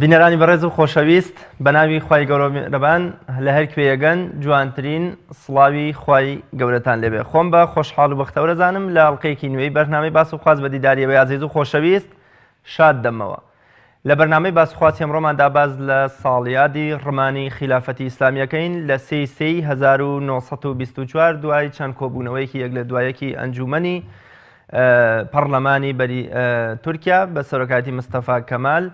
بینەرانی بەڕێز و خۆشەویست بە ناوی خوای گەورە میهرەبان لە هەر کوێیەگەن جوانترین سڵاوی خوای گەورەتان لێبێ. خۆم بە خۆشحاڵ و بەختەوەرەزانم لە ئەڵقەیەکی نوێی بەرنامەی باس و خواست بە دیداریەوەی عەزیز و خۆشەویست شاد دەمەوە. لە بەرنامەی باس و خواست ئەمڕۆماندا باز لە ساڵیادی ڕمانی خلافەتی ئیسلامیەکەین لە 1924 دوای چەند کۆبوونەوەیەکی یەک لە دوایەکی ئەنجومەنی پەرلەمانی بەری تورکیا بە سەرۆکاتی مستەفا کەمال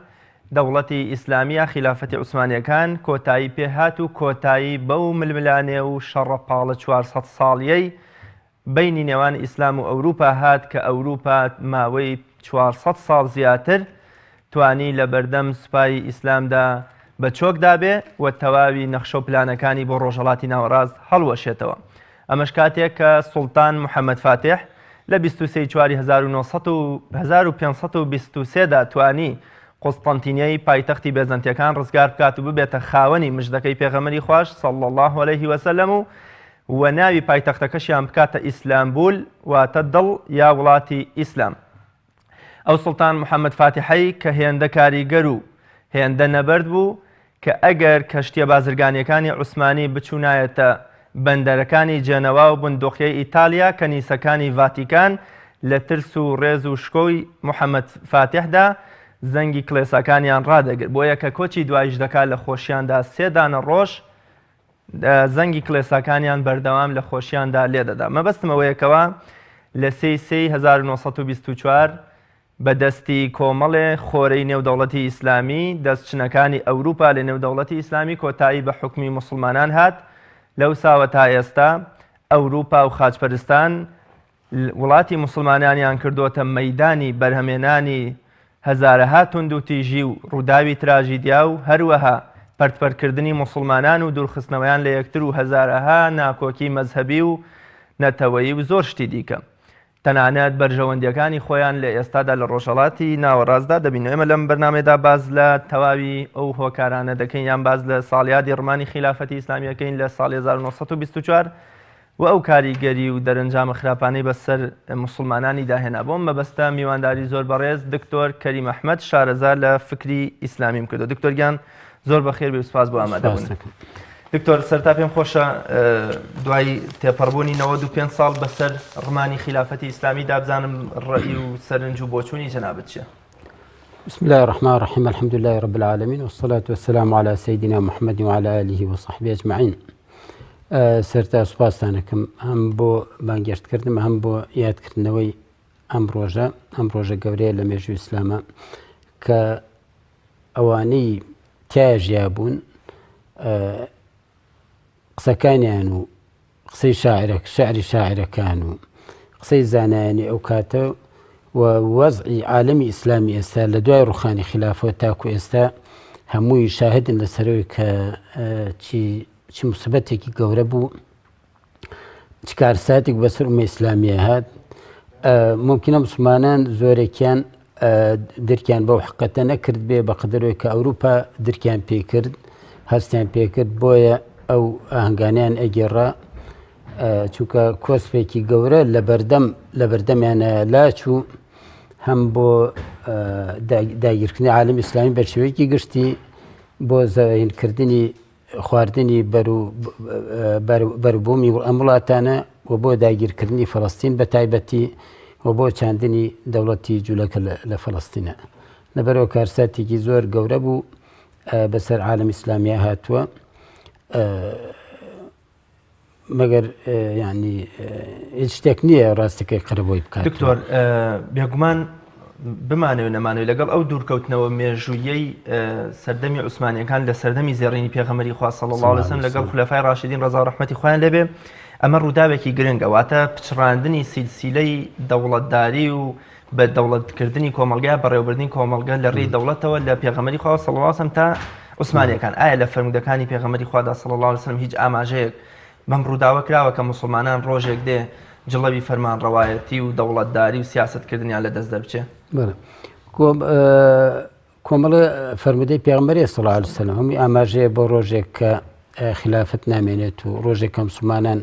دەوڵەتی ئیسلامیە خلافەتی عوسمانیەکان کۆتایی پێهات و کۆتایی بەو ململانێ و شەڕەپاڵە 400 ساڵیەی بینی نێوان ئیسلام و ئەوروپا هات کە ئەوروپا ماوەی 400 ساڵ زیاتر توانی لە بەردەم سوپای ئیسلامدا بە چۆکدا بێ و تەواوی نەخشە و پلانەکانی بۆ ڕۆژهەڵاتی ناوەڕاست هەڵوەشێتەوە. ئەمەش کاتێک کە سوڵتان محەممەد فاتح لە 23 چواری 1523 دا توانی قوستەنتینیەی پایتەختی بێزەنتیەکان ڕزگار بکات و ببێتە خاوەنی مژدەکەی پێغەمبەری خوش صلی الله علیه وسلم و ناوی پایتەختەکەشیان بکاتە ئیسلامبول واتە دڵ یا وڵاتی ئیسلام. ئەو سوڵتان محەممەد فاتحەی کە هێندە کاریگەر و هێندە نەبەرد بوو کە ئەگەر کەشتیە بازرگانیەکانی عوسمانی بچوونایەتە بەندەرەکانی جێنەوا و بندۆخیەی ئیتالیا کەنیسەکانی ڤاتیکان لە ترس و ڕێز و شکۆی محەممەد فاتحدا زەنگی کڵێسەکانیان ڕادەگرت بۆیە کە کۆچی دوایش دەکات لە خۆشیاندا 3 دانە ڕۆژ زەنگی کڵێسەکانیان بەردەوام لە خۆشیاندا لێدەدا. مەبەستمەوەیەکەوە لە 1924 بەدەستی کۆمەڵێ خۆرەی نێودەوڵەتی ئیسلامی دەستچنەکانی ئەوروپا لە نێودەوڵەتی ئیسلامی کۆتایی بە حکمی موسڵمانان هات. لەو ساوە تا ئێستا ئەوروپا و خاچپەرستان وڵاتی موسڵمانانیان کردوتە مەیدانی بەرهەمێنانی هەزارەها توند و تیژی و ڕووداوی تراژیدیا و هەروەها پەرتپەرکردنی موسڵمانان و دوورخستنەوەیان لە یەکتر و هەزارەها ناکۆکی مەزهەبی و نەتەوەیی و زۆر شتی دیکە. تەنانەت بەرژەوەندیەکانی خۆیان لە ئێستادا لە ڕۆژهەڵاتی ناوەڕاستدا دەبین. ئێمە لەم بەرنامەدا باز لە تەواوی ئەو هۆکارانە دەکەین یان باز لە ساڵیادی ڕمانی خلافەتی ئیسلامیەکەین لە ساڵی 1924 و ئەو کاریگەری و دەرەنجامە خراپانەی بەسەر موسڵمانانی داهێنا. بۆم مەبەستە میوانداری زۆر بەڕێز دکتۆر کەریم ئەحمەد شارەزا لە فکری ئیسلامیم کردو. دکتۆرگیان زۆر بەخێر بێ و سوپاس بۆ ئامادەبوون. دکتۆر سەرتا پێم خۆشە دوای تێپەڕبوونی 95 ساڵ بەسەر ڕمانی خلافەتی ئیسلامی دابزانم ڕەئی و سەرنج و بۆچوونی جەنابەت چییە؟ بسم الله الرحمن الرحيم الحمد لله رب العالمين والصلاة والسلام على سيدنا محمد وعلى آله وصحبه أجمعين. سەرتا سوپاسانەکەم هەم بۆ بانگێشتکردن هەم بۆ یادکردنەوەی ئەم ڕۆژە گەورەیە لە مێژووی ئیسلامە کە ئەوانەی تیا ژیابوون قسەکانیان و قسەی شاعری شاعرەکان و قسەی زانایانی ئەو کاتە و وەزعی عالەمی ئیسلامی ئێستا لە دوای ڕوخانی خلافەوە تاکو ئێستا هەمووی شاهدن لەسەرەوەی کە چی موسبەتێکی گەورە بوو چ کارساتێک بەسەر ئومە ئیسلامیە هات. ممکنە موسڵمانان زۆرێکیان درکیان بەو حقەتە نەکرد بێ بە قەدەرەوەی کە ئەوروپا درکیان پێکرد هەستیان پێکرد بۆیە ئەو ئاهەنگانیان ئەگێڕا چونکە کۆسپێکی گەورە لە بەردەمیانە لاچوو هەم بۆ داگیرکردنی عالەمی ئیسلامی بەشێوەیەکی گشتی بۆ زەوینکردنی خواردنی بەربوومی ئەم وڵاتانە و بۆ داگیرکردنی فەڵەستین بە تایبەتی و بۆ چاندنی دەوڵەتی جوولەکە لە فەڵەستینە. لەبەرەوە کارساتێکی زۆر گەورە بوو بەسەر عالەمی ئیسلامیە هاتووە مەگەر ینی هیچ شتێک نییە ڕاستەکەی قەرەبۆی بکات. دکتۆر بێگومان بمانەوە نەمانەوەی لەگەڵ ئەو دوورکەوتنەوە مێژوویەی سەردەمی عوسمانیەکان لە سەردەمی زێڕینی پێغەمبەری خوا صلی الله علیه و سلم لەگەڵ خولەفای ڕاشیدین ڕەزا و ڕەحمەتی خۆیان لێبێ ئەمە ڕووداوێکی گرنگە واتە پچڕاندنی سیلسیلەی دەوڵەتداری و بە دەوڵەتکردنی کۆمەلگا بەڕێوەبردننی کۆمەلگا لە ڕێی دەوڵەتەوە لە پێغەمبەری خوا صلی الله علیه و سلم تا عوسمانیەکان. ئایا لە فەرمودەکانی پێغەمبەری خوادا صلی الله علیه و سلم هیچ ئاماژەیەک بەم ڕووداوە کراوە کە موسڵمانان ڕۆژێک دێ جڵەوی فەرمانڕەوایەتی و دەوڵەتداری و سیاسەتکردنیان لە دەست دەربچێ؟ کۆمەڵە فەرمودەی پێغەمبەری صلی الله علیه و سلم هەمووی ئاماژەیە بۆ ڕۆژێک کە خلافەت نامێنێت و ڕۆژێک کە موسڵمانان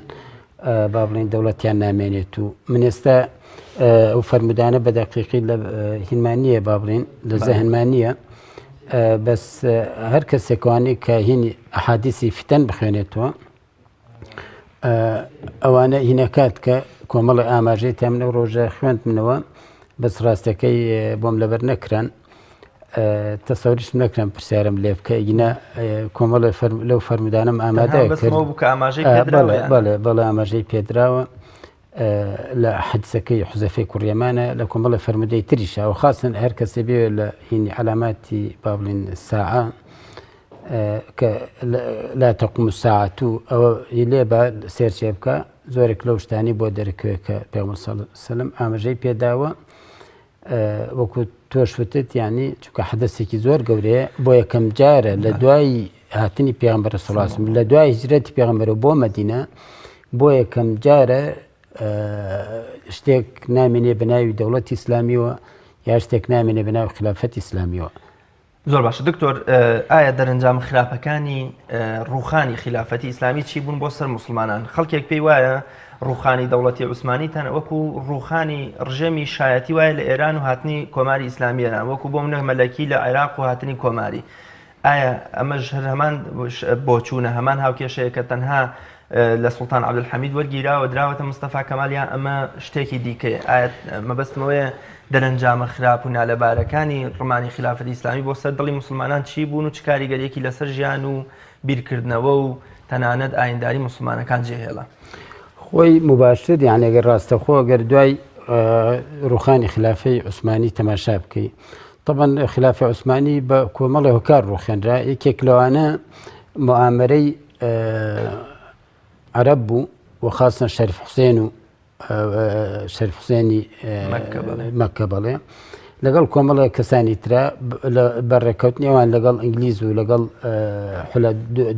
با بڵێن دەوڵەتیان نامێنێت و من ئێستا ئەو فەرمودانە بە دەقیقی لە هینمانیە با بڵێن لە زەهنمانیە بەس هەر کەسێکوانی کە هینی ئەحادیسی فتەن بخوێنێتەوە ئەوانە هینەکات کە کۆمەڵی ئاماژەی تا منە ڕۆژە خوێندمنەوە بەس ڕاستەکەی بۆم لەبەر نەکران تەسەوریش نەکران پرسیارم لێ بکە ئینا کۆمەڵی لەو فەرمودانم ئامادە کرد بەڵێ ئاماژەی پێدراوە لە حەدیسەکەی حوزەفەی کوڕیەمانە لە کۆمەڵی فەرمودەی تریشە و خاصن هەر کەسێ بێ لە هینی علاماتی با بڵێن ساعە کە لا تەقوم الساعة ئەوە لێ بە سێرچێ بکە زۆرێک لەو شتانی بۆ دەرەکەوێ کە پێغەمبەر صلی الله علیه و سەلەم ئاماژەی پێداوە وەکو تۆش وتت یعنی چونکە حەدەسێکی زۆر گەورەیە بۆ یەکەم جارە لە دوای هاتنی پێغەمبەر صلی الله علیه و سەلەم لە دوای هیجرەتی پێغەمبەر بۆ مەدینە بۆ یەکەم جارە شتێک نامێنێ بە ناوی دەوڵەتی ئیسلامیەوە یا شتێک نامێنێ بە ناوی خلافەتی ئیسلامیەوە. زۆر باشە دکتۆر، ئایا دەرەنجام خراپەکانی ڕوخانی خلافەتی ئیسلامی چی بوون بۆ سەر موسڵمانان؟ خەڵکێک پێی وایە ڕوخانی دەوڵەتی عوسمانی تەنە وەکو ڕوخانی ڕژێمی شایەتی وایە لە ئێران و هاتنی کۆماری ئیسلامیێران وەکو بۆ منە مەلەکی لە عێراق و هاتنی کۆماری. ئایا ئەمەش هەمان بۆچوونە هەمان هاوکێشەیە کە تەنها لە سوڵتان عەبدولحەمید وەرگیراوە دراوەتە مستەفا کەمالیان ئەمە شتێکی دیکەیە؟ ئایا مەبەستمەوەیە دەرەنجامە خراپ و نالەبارەکانی ڕمانی خلافەتی ئیسلامی بۆ سەر دڵی موسڵمانان چی بوون و چ کاریگەریەکی لەسەر ژیان و بیرکردنەوە و تەنانەت ئاینداری موسڵمانەکان جێهێڵە؟ خۆی مباشر یان ئەگەر ڕاستەخۆ ئەگەر دوای ڕوخانی خلافەی عوسمانی تەماشا بکەی طبعا خلافە عوسمانی بە کۆمەڵی هۆکار ڕوخێنرا یەکێک لەوانە موامەرەی عەرەب بوو وخاصە شەریف حوسێن و شەریف حوسێنی مەککە بەڵێ لەگەڵ کۆمەڵی کەسانی ترا بەڕێکەوتنی ئەوان لەگەڵ ئینگلیز و لەگەڵ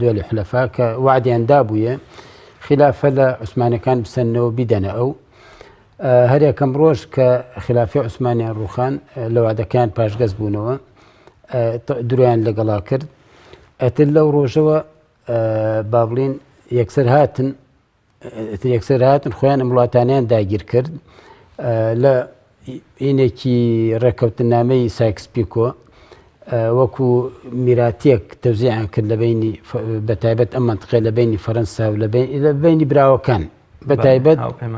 دوێلی حولەفا کە وعدیان دابوویە خلافە لە عوسمانەکان بسەنەوە بیدەنە ئەو هەر یەکەم ڕۆژ کە خلافەی عوسمانیان ڕوخان لە وعدەکان پاشگەز بوونەوە درویان لەگەڵا کرد ئەتر لەو ڕۆژەوە با بڵێن یەکسەر هاتن خۆیان وڵاتانیان داگیر کرد لە ئینێکی ڕێکەوتنامەی سایکس-پیکۆ وەکو میراتیەک تەوزیعیان کرد لە بینی بەتایبەت ئەم منتیقە لە بینی فەرەنسا و لە بینی براوەکان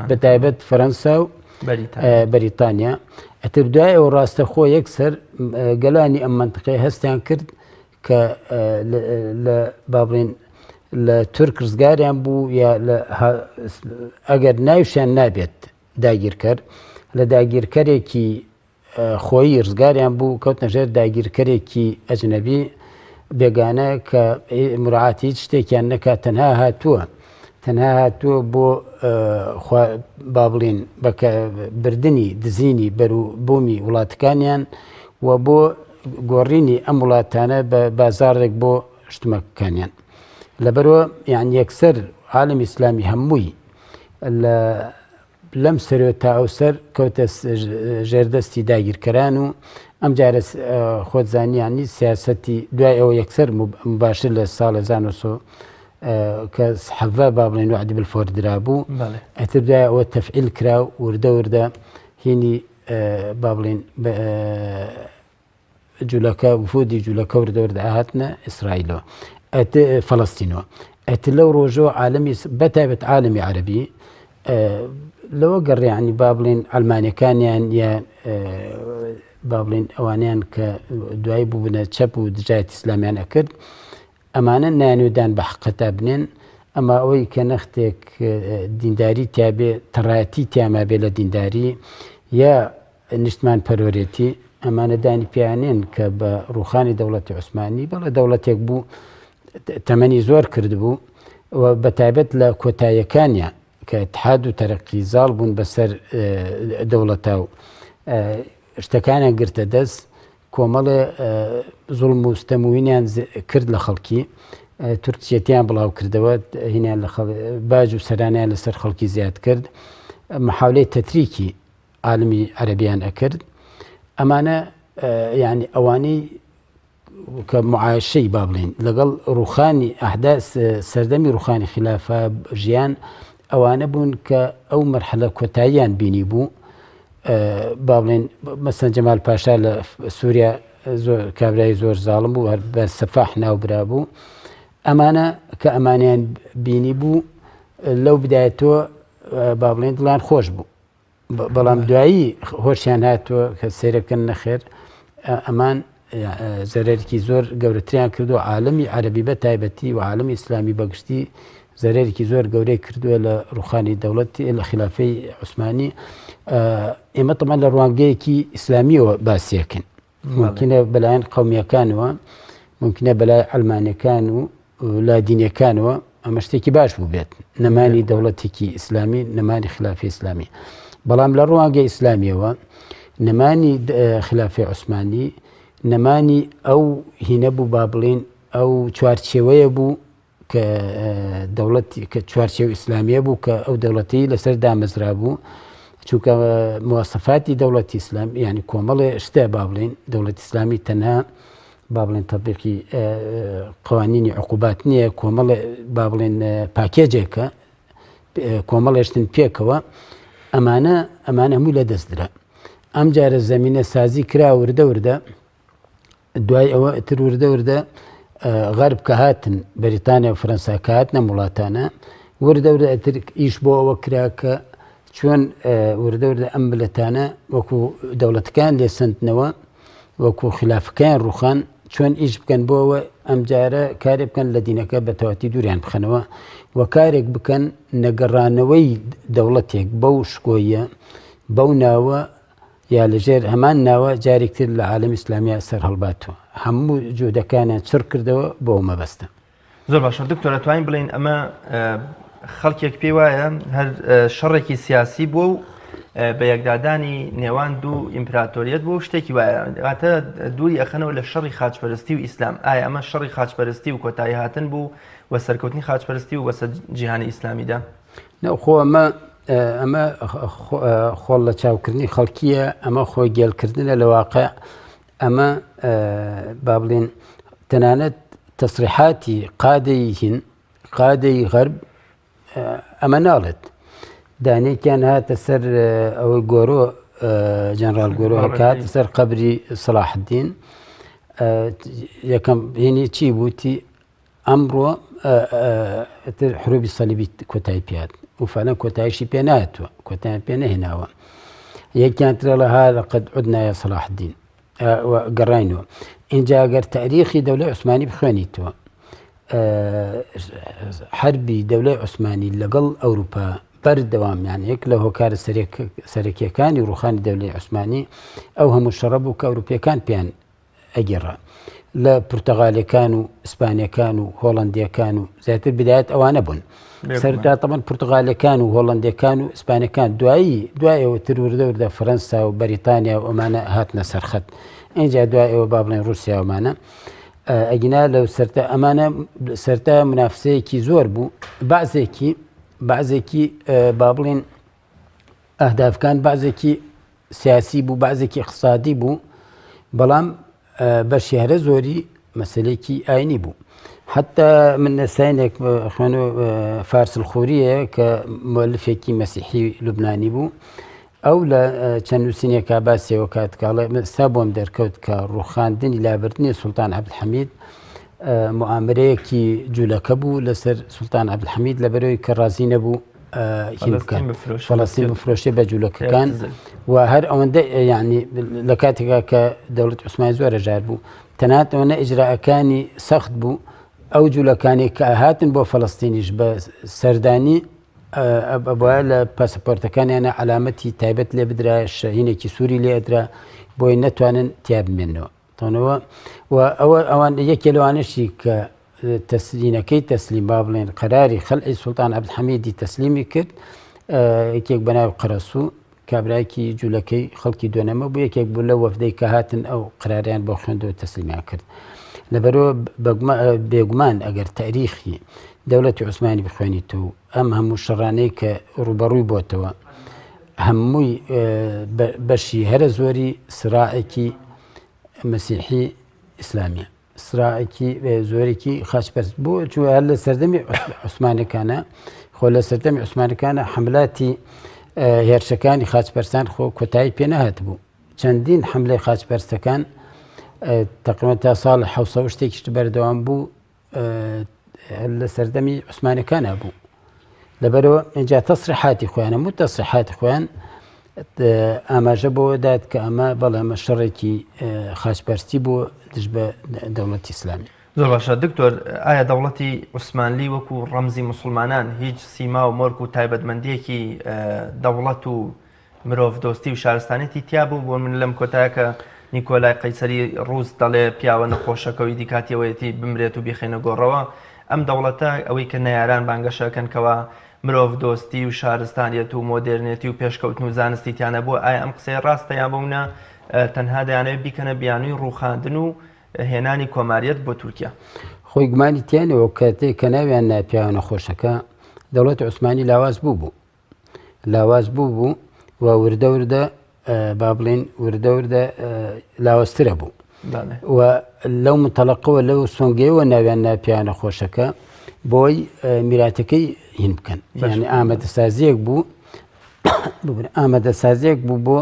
بەتایبەت فەرەنسا و بەریتانیا. ئەتر دوای ئەو ڕاستەخۆ یەکسەر گەلانی ئەم منتیقەی هەستیان کرد کە لە با بڵێن لە تورک ڕزگاریان بوو یا ئەگەر ناویشیان نابێت داگیرکەر لە داگیرکەرێکی خۆی ڕزگاریان بوو کەوتنە ژێر داگیرکەرێکی ئەجنەبی بێگانە کە مراعاتی هیچ شتێکیان نەکات تەنها هاتووە بۆ با بڵێن بردننی دزینی بەروبوومی وڵاتەکانیان و بۆ گۆڕینی ئەم وڵاتانە بە بازارێک بۆ شتمەکەکانیان. لەبەرەوە یان یەکسەر عالەمی ئیسلامی هەمووی لەم سەرەوە تا ئەو سەر کەوتە ژێردەستی داگیرکەران و ئەم جارە خۆتزانیانی سیاسەتی دوای ئەوە یەکسەر مباشر لە ساڵ 1970 کە سەحەفە با بڵێن وعدی بلفۆر درابوو ئەتر دوای ئەوە تەفعیل کرا و وردە هینی با بڵێن جوولەکە وفودی جوولەکە وردە هاتنە ئیسرائیلەوە فەڵەستینەوە. ئەتر لەو ڕۆژەوە عالەمی بەتایبەت عالەمی عەرەبی لەوە گەڕێیانی با بڵێن ئەلمانیەکانیان یا با بڵێن ئەوانیان کە دوای بووبنە چەپ و دژایەتی ئیسلامیان ئەکرد ئەمانە نانوێدان بە حقەتا بنێن ئەما ئەوەی کە نەختێک دینداری تیابێ تەڕایەتی تیاما بێ لە دینداری یا نیشتمان پەرۆرێتی ئەمانە دانی پیانێن کە بە ڕوخانی دەوڵەتی عوسمانی بەڵێ دەوڵەتێک بوو تەمەنی زۆر کرد بوو و بەتایبەت لە کۆتاییەکانیان کە اتحاد و تەرەقی زاڵ بوون بەسەر دەوڵەتا و شتەکانیان گرتە دەست کۆمەڵێ زوڵم و ستەموینیان کرد لە خەڵکی تورکچێتیان بڵاو کردەوە هینیان لە باج و سەرانیان لەسەر خەڵکی زیاد کرد محاولەی تەتریکی عالمی عەرەبیان ئەکرد. ئەمانە یعنی ئەوانەی کە معایشەی با بڵێن لەگەڵ ڕوخانی ئەحداث سەردەمی ڕوخانی خلافە ژیان ئەوانە بوون کە ئەو مەرحلە کۆتاییان بینی بوو با بڵێن مەسەن جەمال پاشا لە سووریا کابرای زۆر زاڵم بوو هەر بە سەفاح ناوبرا بوو ئەمانە کە ئەمانیان بینی بوو لەو بدایەتەوە با بڵێن دڵیان خۆش بوو بەڵام دوایی هۆشیان هاتووە کە سێرەکەن نەخێر ئەمان زەرێکی زۆر گەورەتریان کردو عالەمی عەرەبی بە تایبەتی و عالەمی ئیسلامی بەگشتی زەرێکی زۆر گەورەی کردووە لە ڕوخانی دەوڵەتی لە خلافەی عوسمانی ئێمە تەمان لە ڕوانگەیەکی ئیسلامیەوە باسیەکەن ممکنە بەلایەن قەومیەکانەوە ممکنە بەلای ئەلمانیەکان و لا دینیەکانەوە ئەمە شتێکی باش بوو بێت نەمانی دەوڵەتێکی ئیسلامی نەمانی خلافی ئیسلامی بەڵام لە ڕوانگەی ئیسلامیەوە نەمانی خلافی عوسمانی نەمانی ئەو هینە بوو با بڵێن ئەو چوارچێوەیە بوو کە دەوڵەتی کە چوارچێو ئیسلامیە بوو کە ئەو دەوڵەتی لەسەر دامەزرا بوو چونکە مواسەفاتی دەوڵەتی ئیسلام یعنی کۆمەڵێ شتە با بڵێن دەوڵەتی ئیسلامی تەنها با بڵێن تەطبیقی قوانینی عقوبات نییە کۆمەڵێ با بڵێن پاکێجێکە کۆمەڵێشتن پێکەوە ئەمانە هەمووی لە دەستدرا ئەم جارە زەمینە سازی کرا وردە وردە دوای ئەوە تر وردە وردە غەرب کە هاتن بەریتانیا و فەرەنسا کە هاتنە وڵاتانە وردە وردە ئەتر ئیش بۆ ئەوە کرا کە چۆن وردە وردە ئەم ملەتانە وەکو دەوڵەتەکان لێسەندنەوە وەکو خلافەکان ڕوخان چۆن ئیش بکەن بۆەوە ئەم جارە کارێک بکەن لە دینەکە بە تەواتی دووریان بخەنەوە و کارێک بکەن نەگەڕانەوەی دەوڵەتێک بەو شکۆیە بەو ناوە یا لەژێر هەمان ناوە جارێکتر لە عالەمی ئیسلامیە سەر هەڵباتەوە هەموو جودەکانیان چڕ کردەوە بۆ مەبەستە. زۆر باشە دکتۆرە توانین بڵین ئەمە خەڵکێک پێی وایە هەر شەڕێکی سیاسی بووە و بە یەکدادانی نێوان دوو ئیمپراتۆریەت بۆ شتێکی وایە هاتە دووری ئەخەنەوە لە شەڕی خاچپەرستی و ئیسلام ئایا ئەمە شەڕی خاچپەرستی و کۆتایی هاتن بوو وە سەرکەوتنی خاچپەرستی و وەسە جیهانی ئیسلامیدا خۆ ئەمە خۆڵ لە چاوکردنی خەڵکیە ئەمە خۆی گێلکردنە لە واقع ئەمە با بڵێن تەنانەت تەسریحاتی قادەی هین قادەی غەرب ئەمە ناڵێت دانێکیان هاتە سەر ئەوەی گۆرۆ جەنرال گۆرۆ هەکات سەر قەبری سەلاح الدین یەکەم هینی چی بووتی ئەمڕۆ حروبی سەلیبی کۆتایی پێات و فعلا کۆتاییشی پێ نایەتوە کۆتاییان پێ نەهێناوە یەکیان ترە لە هذا قد عدنا يا صلاح الدين گەڕاینەوە اینجا ئەگەر تاریخی دەولەی عوسمانی بخوێنیتەوە حربی دەولەی عوسمانی لەگەڵ ئەوروپا بەردەوام یان یەک لە هۆکارە سەرەکیەکانی ڕوخانی دەولەی عوسمانی ئەو هەموو شەڕە بوو کە ئەوروپیەکان پێیان ئەگێڕا لە پورتەغالیەکان و ئیسپانیەکان و هۆڵەندیەکان و زیاتر بدایەت ئەوانە بوون سەرتا تەبەن پورتغالیەکان و هۆڵەندیەکان و ئیسپانیەکان دوایەوە تر وردە وردە فەرەنسا و بەریتانیا و ئەمانە هاتنە سەرخەت اینجا دوایەوە با بڵێن رووسیا ئەمانە ئەگینا لەو سەرتا ئەمانە سەرتا منافسەیەکی زۆر بوو بەعزێکی با بڵێن ئەهدافەکان بەعزێکی سیاسی بوو بەعزێکی اقتصادی بوو بەڵام بەشی هەرە زۆری مەسەلێکی ئاینی بوو حتا من نەسانێک خوێن فارس الخوریە کە مؤلفێکی مەسیحی لوبنانی بوو ئەو لە چەند نووسینێکا باسیەوە کاتکاڵێ ستا بۆم دەرکەوت کە ڕوخاندنی لابردنی سوڵتان عەبدولحەمید معامرەیەکی جوولەکە بوو لەسەر سوڵتان عەبدولحەمید لەبەرەوەی کە ڕازی نەبوو فەڵەستین بفرۆشێ بە جوولەکەکان و هەر ئەوەندە یعنی لە کاتێکا کە دەوڵەت عوسمانی زۆر هەژار بوو تەنانەت ئەوەنە ئیجراءەکانی سەخت بوو ئەو جوولەکانی کە هاتن بۆ فەڵەستینیش بە سەردانی بۆە لە پاسەپۆرتەکانیانە علامەتی تایبەت لێ بدرا شەهینێکی سووری لێ ئەدرا بۆی نەتوانن تیا بمێنەوە تۆنەوە و ئەوان یەکێ لەوانشی کە تەسلینەکەی تەسلیم با بڵێن قەراری خەلعی سوڵتان عەبدولحەمیدی تەسلیمی کرد یەکێک بەناو قەرەسوو کابراایکی جوولەکەی خەڵکی دوێنەمە بوو یەکێک بوو لە وەفدەی کە هاتن ئەو قراریان بۆ خوێندەوە تەسلیمیان کرد لەبەرەوە بێگومان ئەگەر تاریخی دەوڵەتی عوسمانی بخوێنیتەوە ئەم هەموو شەڕانەی کە ڕوبەڕووی بۆتەوە هەمووی بەشی هەرە زۆری سراعێکی مەسیحی ئیسلامیە سراعێکی زۆرێکی خاچپەرست بوو چوە هەر لە سەردەمی عوسمانەکانە خۆ لە سەردەمی عوسمانەکانە حملاتی هێرشەکانی خاچپەرسان خۆ کۆتایی پێ نەهات بوو چەندین حملەی خاچپەرستەکان تقریبا تا ساڵ 1970 شتێکیشت بەردەوام بوو لە سەردەمی عوسمانەکانە بوو لەبەرەوە اینجا تەسریحاتی خۆیان هەموو تەسریحاتی خۆیان ئاماژە بۆ داد کە ئەمە بەڵێ ئەمە شەڕێکی خاچپەرستی بۆ دژ بە دەوڵەتی ئیسلامی. زۆر باشە دکتۆر، ئایا دەوڵەتی عوسمانلی وەکو ڕەمزی مسلمانان هیچ سیما و مۆرگ و تایبەتمەندیەکی دەوڵەت و مرۆڤ دۆستی و شارستانێتی تیا بوو بۆ من لەم کۆتایەکە نیکۆلای قەیسەری ڕووس دەڵێ پیاوە نەخۆشەکەوی دیکاتیەوەیەتی بمرێت و بیخێنە گۆڕەوە ئەم دەوڵەتە ئەوەی کە نەیاران بانگەشەکەنکەوە مرۆڤ دۆستی و شارستانیەت و مۆدرنێتی و پێشکەوتن و زانستی تیانە بووە ئایا ئەم قسەی ڕاستە یان بەونە تەنها دەیانەوێت بیکەنە بیانووی ڕووخاندن و هێنانی کۆماریەت بۆ تورکیا؟ خۆی گومانی تیانەوە کاتێک کە ناویان ناپیاوە نەخۆشەکە دەوڵەتی عوسمانی لاواز بوو و وردە وردە با بڵێن وردە وردە لاوەسترە بوو و لەو متەڵەقەوە لەو سۆنگەیەوە ناویان ناپیاوە نەخۆشەکە بۆی میراتەکەی هین بکەن یعنی ئامادەسازیەک بوو بۆ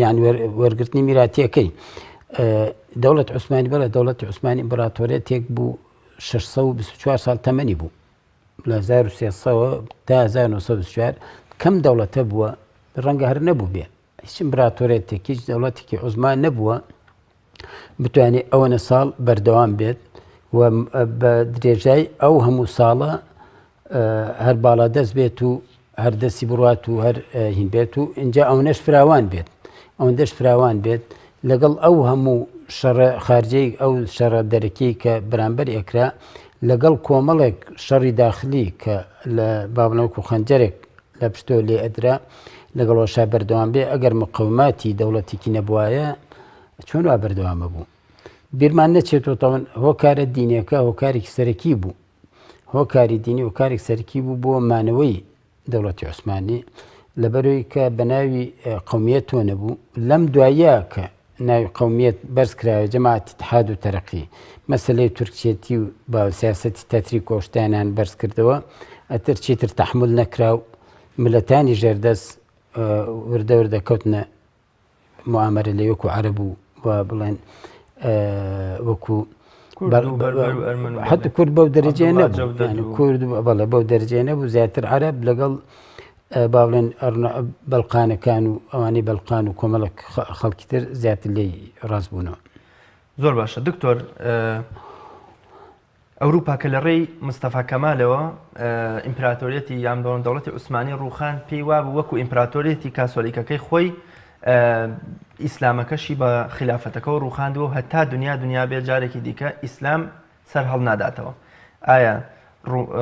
یعنی وەرگرتنی میراتیەکەی دەوڵەت عوسمانی بەڵێ دەوڵەتی عوسمانی ئیمپراتۆریەتێک بوو 624 ساڵ تەمەنی بوو لە 1300 تا 1924 کەم دەوڵەتە بووە ڕەنگە هەر نەبوو بێ هیچ ئیمپراتۆریەتێک هیچ دەوڵەتێکی عوزمان نەبووە بتوانێت ئەوەنە ساڵ بەردەوام بێت و بە درێژای ئەو هەموو ساڵە هەر باڵا دەست بێت و هەر دەستی بڕات و هەر هین بێت و اینجا ئەوەنەش فراوان بێت لەگەڵ ئەو هەموو شەڕە خارجەی ئەو شەڕە دەرەکەی کە بەرامبەر ئێکرا لەگەڵ کۆمەڵێک شەڕی داخلی کە لە بابنەوەکو خەنجەرێک لە پشتۆ لێ ئەدرا لەگەڵەوەشا بەردەوام بێ ئەگەر مقەوماتی دەوڵەتێکی نەبوایە چۆن وا بەردەوامە بوو بیرمان نەچێتەوە تەوەن هۆکارە دینیەکە هۆکارێکی سەرەکی بوو هۆکاری دینی هۆکارێک سەرەکی بوو بۆ مانەوەی دەوڵەتی عوسمانی لەبەرەوەی کە بە ناوی قەومیەت تۆ نەبوو لەم دوایە کە ناوی قەومیەت بەرز کراوە جەماعەتی اتحاد و تەرەقی مەسەلەی تورکچێتی و با سیاسەتی تەتری کۆشتیانیان بەرز کردەوە ئەتر چیتر تەحمل نەکرا و ملەتانی ژێردەست وردە وردە کەوتنە موامەرە لە وەکو عەرەب و بڵێن وەکو حتی کورد بەو دەرەجەیە نەبوو کورد بەڵێ بەو دەرەجەیە نەبوو زیاتر عەرەب لەگەڵ با بڵێن بەڵقانەکان و ئەوانەی بەڵقان و کۆمەڵک خەڵکی تر زیاتر لێی ڕاست بوونەوە. زۆر باشە دکتۆر، ئەوروپا کە لە ڕێی مستەفا کەمالەوە ئیمپراتۆریەتی یان دەوڵەتی عوسمانی ڕووخان پێی وابوو وەکو ئیمپراتۆریەتی کاسۆلیکەکەی خۆی ئیسلامەکەشی بە خلافەتەکە و ڕووخاندووە و هەتا دنیا بێت جارێکی دیکە ئیسلام سەر هەڵ ناداتەوە. ئایا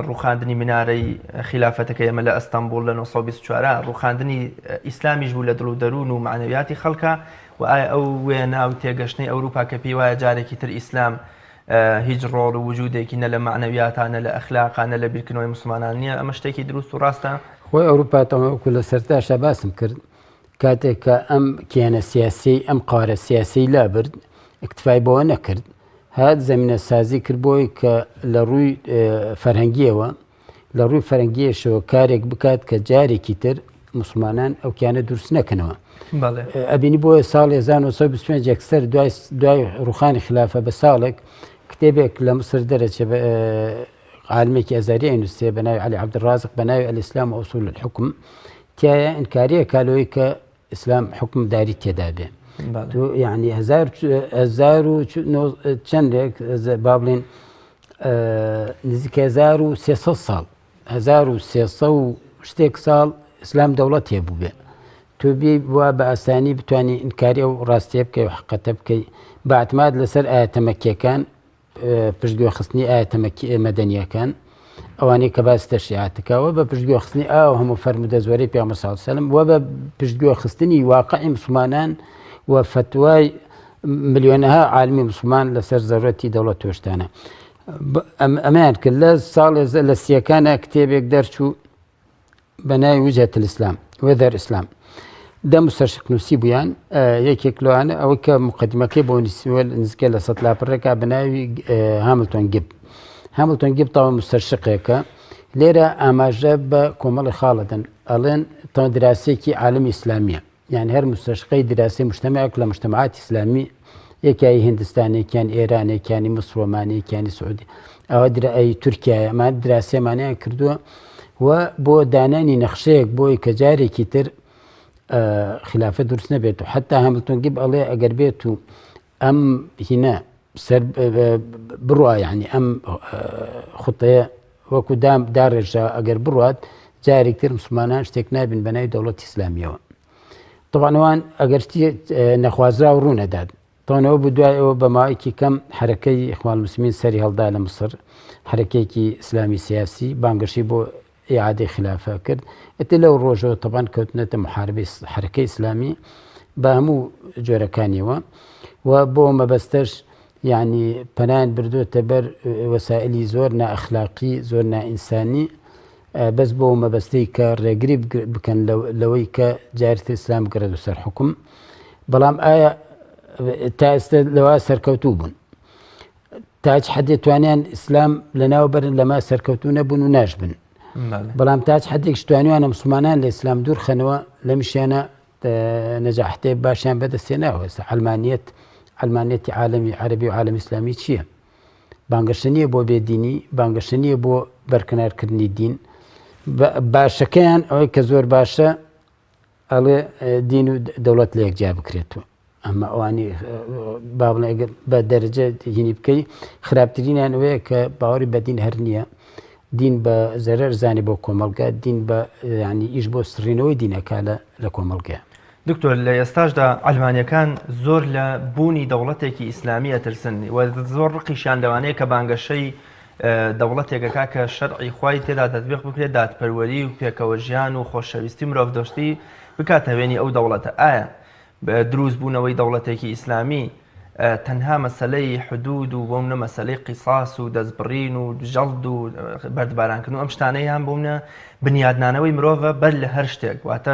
ڕووخاندنی منارەی خلافەتەکە ئێمە لە ئەستەمبول لە 1924 ڕووخاندنی ئیسلامیش بوو لە دڵ و دەروون و معنەویاتی خەڵکە و ئایا ئەو وێنە و تێگەشتنی ئەوروپا کە پێی وایە جارێکی تر ئیسلام هیچ ڕۆڵ و وجودێکی نە لە معنەویاتانە لە ئەخلاقانە لە بیرکردنەوەی مسلمانان نییە ئەمە شتێکی دروست و ڕاستە؟ خۆی ئەوروپا تەمەوەکو لە سەرتاشا باسم کرد کاتێک کە ئەم کێنە سیاسی ئەم قارە سیاسی لابرد اکتفای بەوە نەکرد هات زەمینە سازی کرد بۆی کە لە ڕووی فەرەنگیەشەوە کارێک بکات کە جارێکی تر مسلمانان ئەو کیانە دروست نەکەنەوە. ئەبینی بۆیە ساڵی 1925 یەکسەر دوای ڕووخانی خلافە بە ساڵێک کتێبێک لە مسر دەرەچێ عالمێکی ئەزاری نووسێ بە ناوی عەلی عەبدولڕازق بە ناوی الئیسلام و ئوسوول الحوکم تایە ئینکاریە کالۆی کە ئیسلام حکم داری تێدا بێ یعنی هەزار و چەندێک با بڵێن نزیکە 1300 ساڵ 1300 و شتێک ساڵ ئیسلام دەوڵەت هەبوو بێ تۆ بێ وە بە ئاسانی بتوانانی ئینکاری ئەو ڕاستیە بکەی و حقەتە بکەی بە ئەعتماد لەسەر ئایەتە مەکیەکان پشتگوێخستنی ئایەتە مەدەنیەکان ئەوانەی کە باس تەشریعاتەکەوە بە پشتگوێخستنی ئاو هەموو فەرمودە زۆرەی پێغەمبەر صلی الله علیه و سلم وە بە پشتگوێخستنی واقعی مسلمانان و فتوای ملیۆنەها عالمی مسلمان لەسەر زەرورەتی دەوڵەت تۆشتانە. ئەمەیان کرد لە ساڵێ لە سیەکانە کتێبێک دەرچوو بە ناوی وجهة الإسلام وذر إسلام دا مستشرق نووسی بوویان یەکێک لەوانە ئەوەی کە مقدمەکەی بۆ نووسیوە نزیکە لە 100 لاپەڕێکا بەناوی هاملتۆن گیب تاوە مستشرقێکە لێرە ئاماژە بە کۆمەڵی خاڵەدەن ئەڵێن تەوە دراسەیەکی عالمی ئیسلامیە یعنی هەر مستشرقی دراسی مجتمعێک لە مجتمعاتی ئیسلامی یەکایی هندستانێکیان ئێرانێکیانی مسلمانێکیانی سعودی ئەوە درایی تورکیایە ئەمان دراسێمانیان کردووە و بۆ دانانی نەخشەیەک بۆی کە جارێکی تر خلافە دروست نەبێت و حتا هەملتۆن گیب ئەڵێ ئەگەر بێت و ئەم هینە سەر بڕوە یعنی ئەم خوتەیە وەکو داڕێژە ئەگەر بڕات جارێکتر مسلمانان شتێک نابن بە ناوی دەوڵەتی ئیسلامیەوە طبعاً ئەوان ئەگەر نەخوازرا و ڕوونەداد تۆنەوە بوو دوای ئەوە بە ماوەیەکی کەم حرەکەی ئیخوان الموسلمین سەری هەڵدا لە مسر حرەکەیەکی ئیسلامی سیاسی بانگەشی بۆ ئیعادەی خلافە کرد ئەتە لەو ڕۆژەوە طبعاً کەوتنەتە محاربەی حرەکەی ئیسلامی بە هەموو جۆرەکانیەوە و بۆ مەبەستەش یعنی پەنایان بردووەتە بەر وەسائلی زۆر نائەخلاقی زۆر نائینسانی بەس بۆ مەبەستەی کە ڕێگری بکەن لەوەی کە جارێتتر ئیسلام بگرێت و سەرحکوم بەڵام ئایا تا ئێستا لەوە سەرکەوتوو بوون تا چ حەدێ توانیان ئیسلام لەناوبەرن لەما سەرکەوتوو نەبوون و ناشبن بەڵام تا چ حەدێک توانیوانە مسلمانان لە ئیسلام دوور خەنەوە لە میشیانە نەجاحتێ باشیان بەدەستێناوە ئێستا علمانیەتی عالمی عەرەبی و عالمی ئیسلامی چییە؟ بانگەشە نییە بۆ بێدینی بانگەشە نییە بۆ بەرکنارکردنی دین باشەکەیان ئەوەی کە زۆر باشە ئەڵێ دین و دەوڵەت لە یەکجیا بکرێتەوە ئەمە ئەوانی با بڵێ بە دەرەجە هینی بکەی خراپترینیان ئەوەیە کە باوەڕی بە دین هەر نییە دین بە زەرەر زانی بۆ کۆمەڵگە دین بە ینی ئیش بۆ سڕینەوەی دینەکە لە کۆمەڵگەیە دکتۆر لە ئێستاشدا ئەلمانیەکان زۆر لە بوونی دەوڵەتێکی ئیسلامی ئەترسن و زۆر ڕقیشان لەوانەیە کە بانگەشەی دەوڵەتێکەکە کە شەرعی خوای تێدا تەطبیق بکرێت دادپەروەری و پێکەوە ژیان و خۆشەویستی مرۆڤ دۆستی بکاتە وێنی ئەو دەوڵەتە ئایا دروست بوونەوەی دەوڵەتێکی ئیسلامی تەنها مەسەلەی حدود و بۆمنە مەسەلەی قیساس و دەستبڕین و ژەڵد و بەردبارانکردن و ئەم شتانەیان بوومنە بنیادنانەوەی مرۆڤە بەر لە هەر شتێک واتە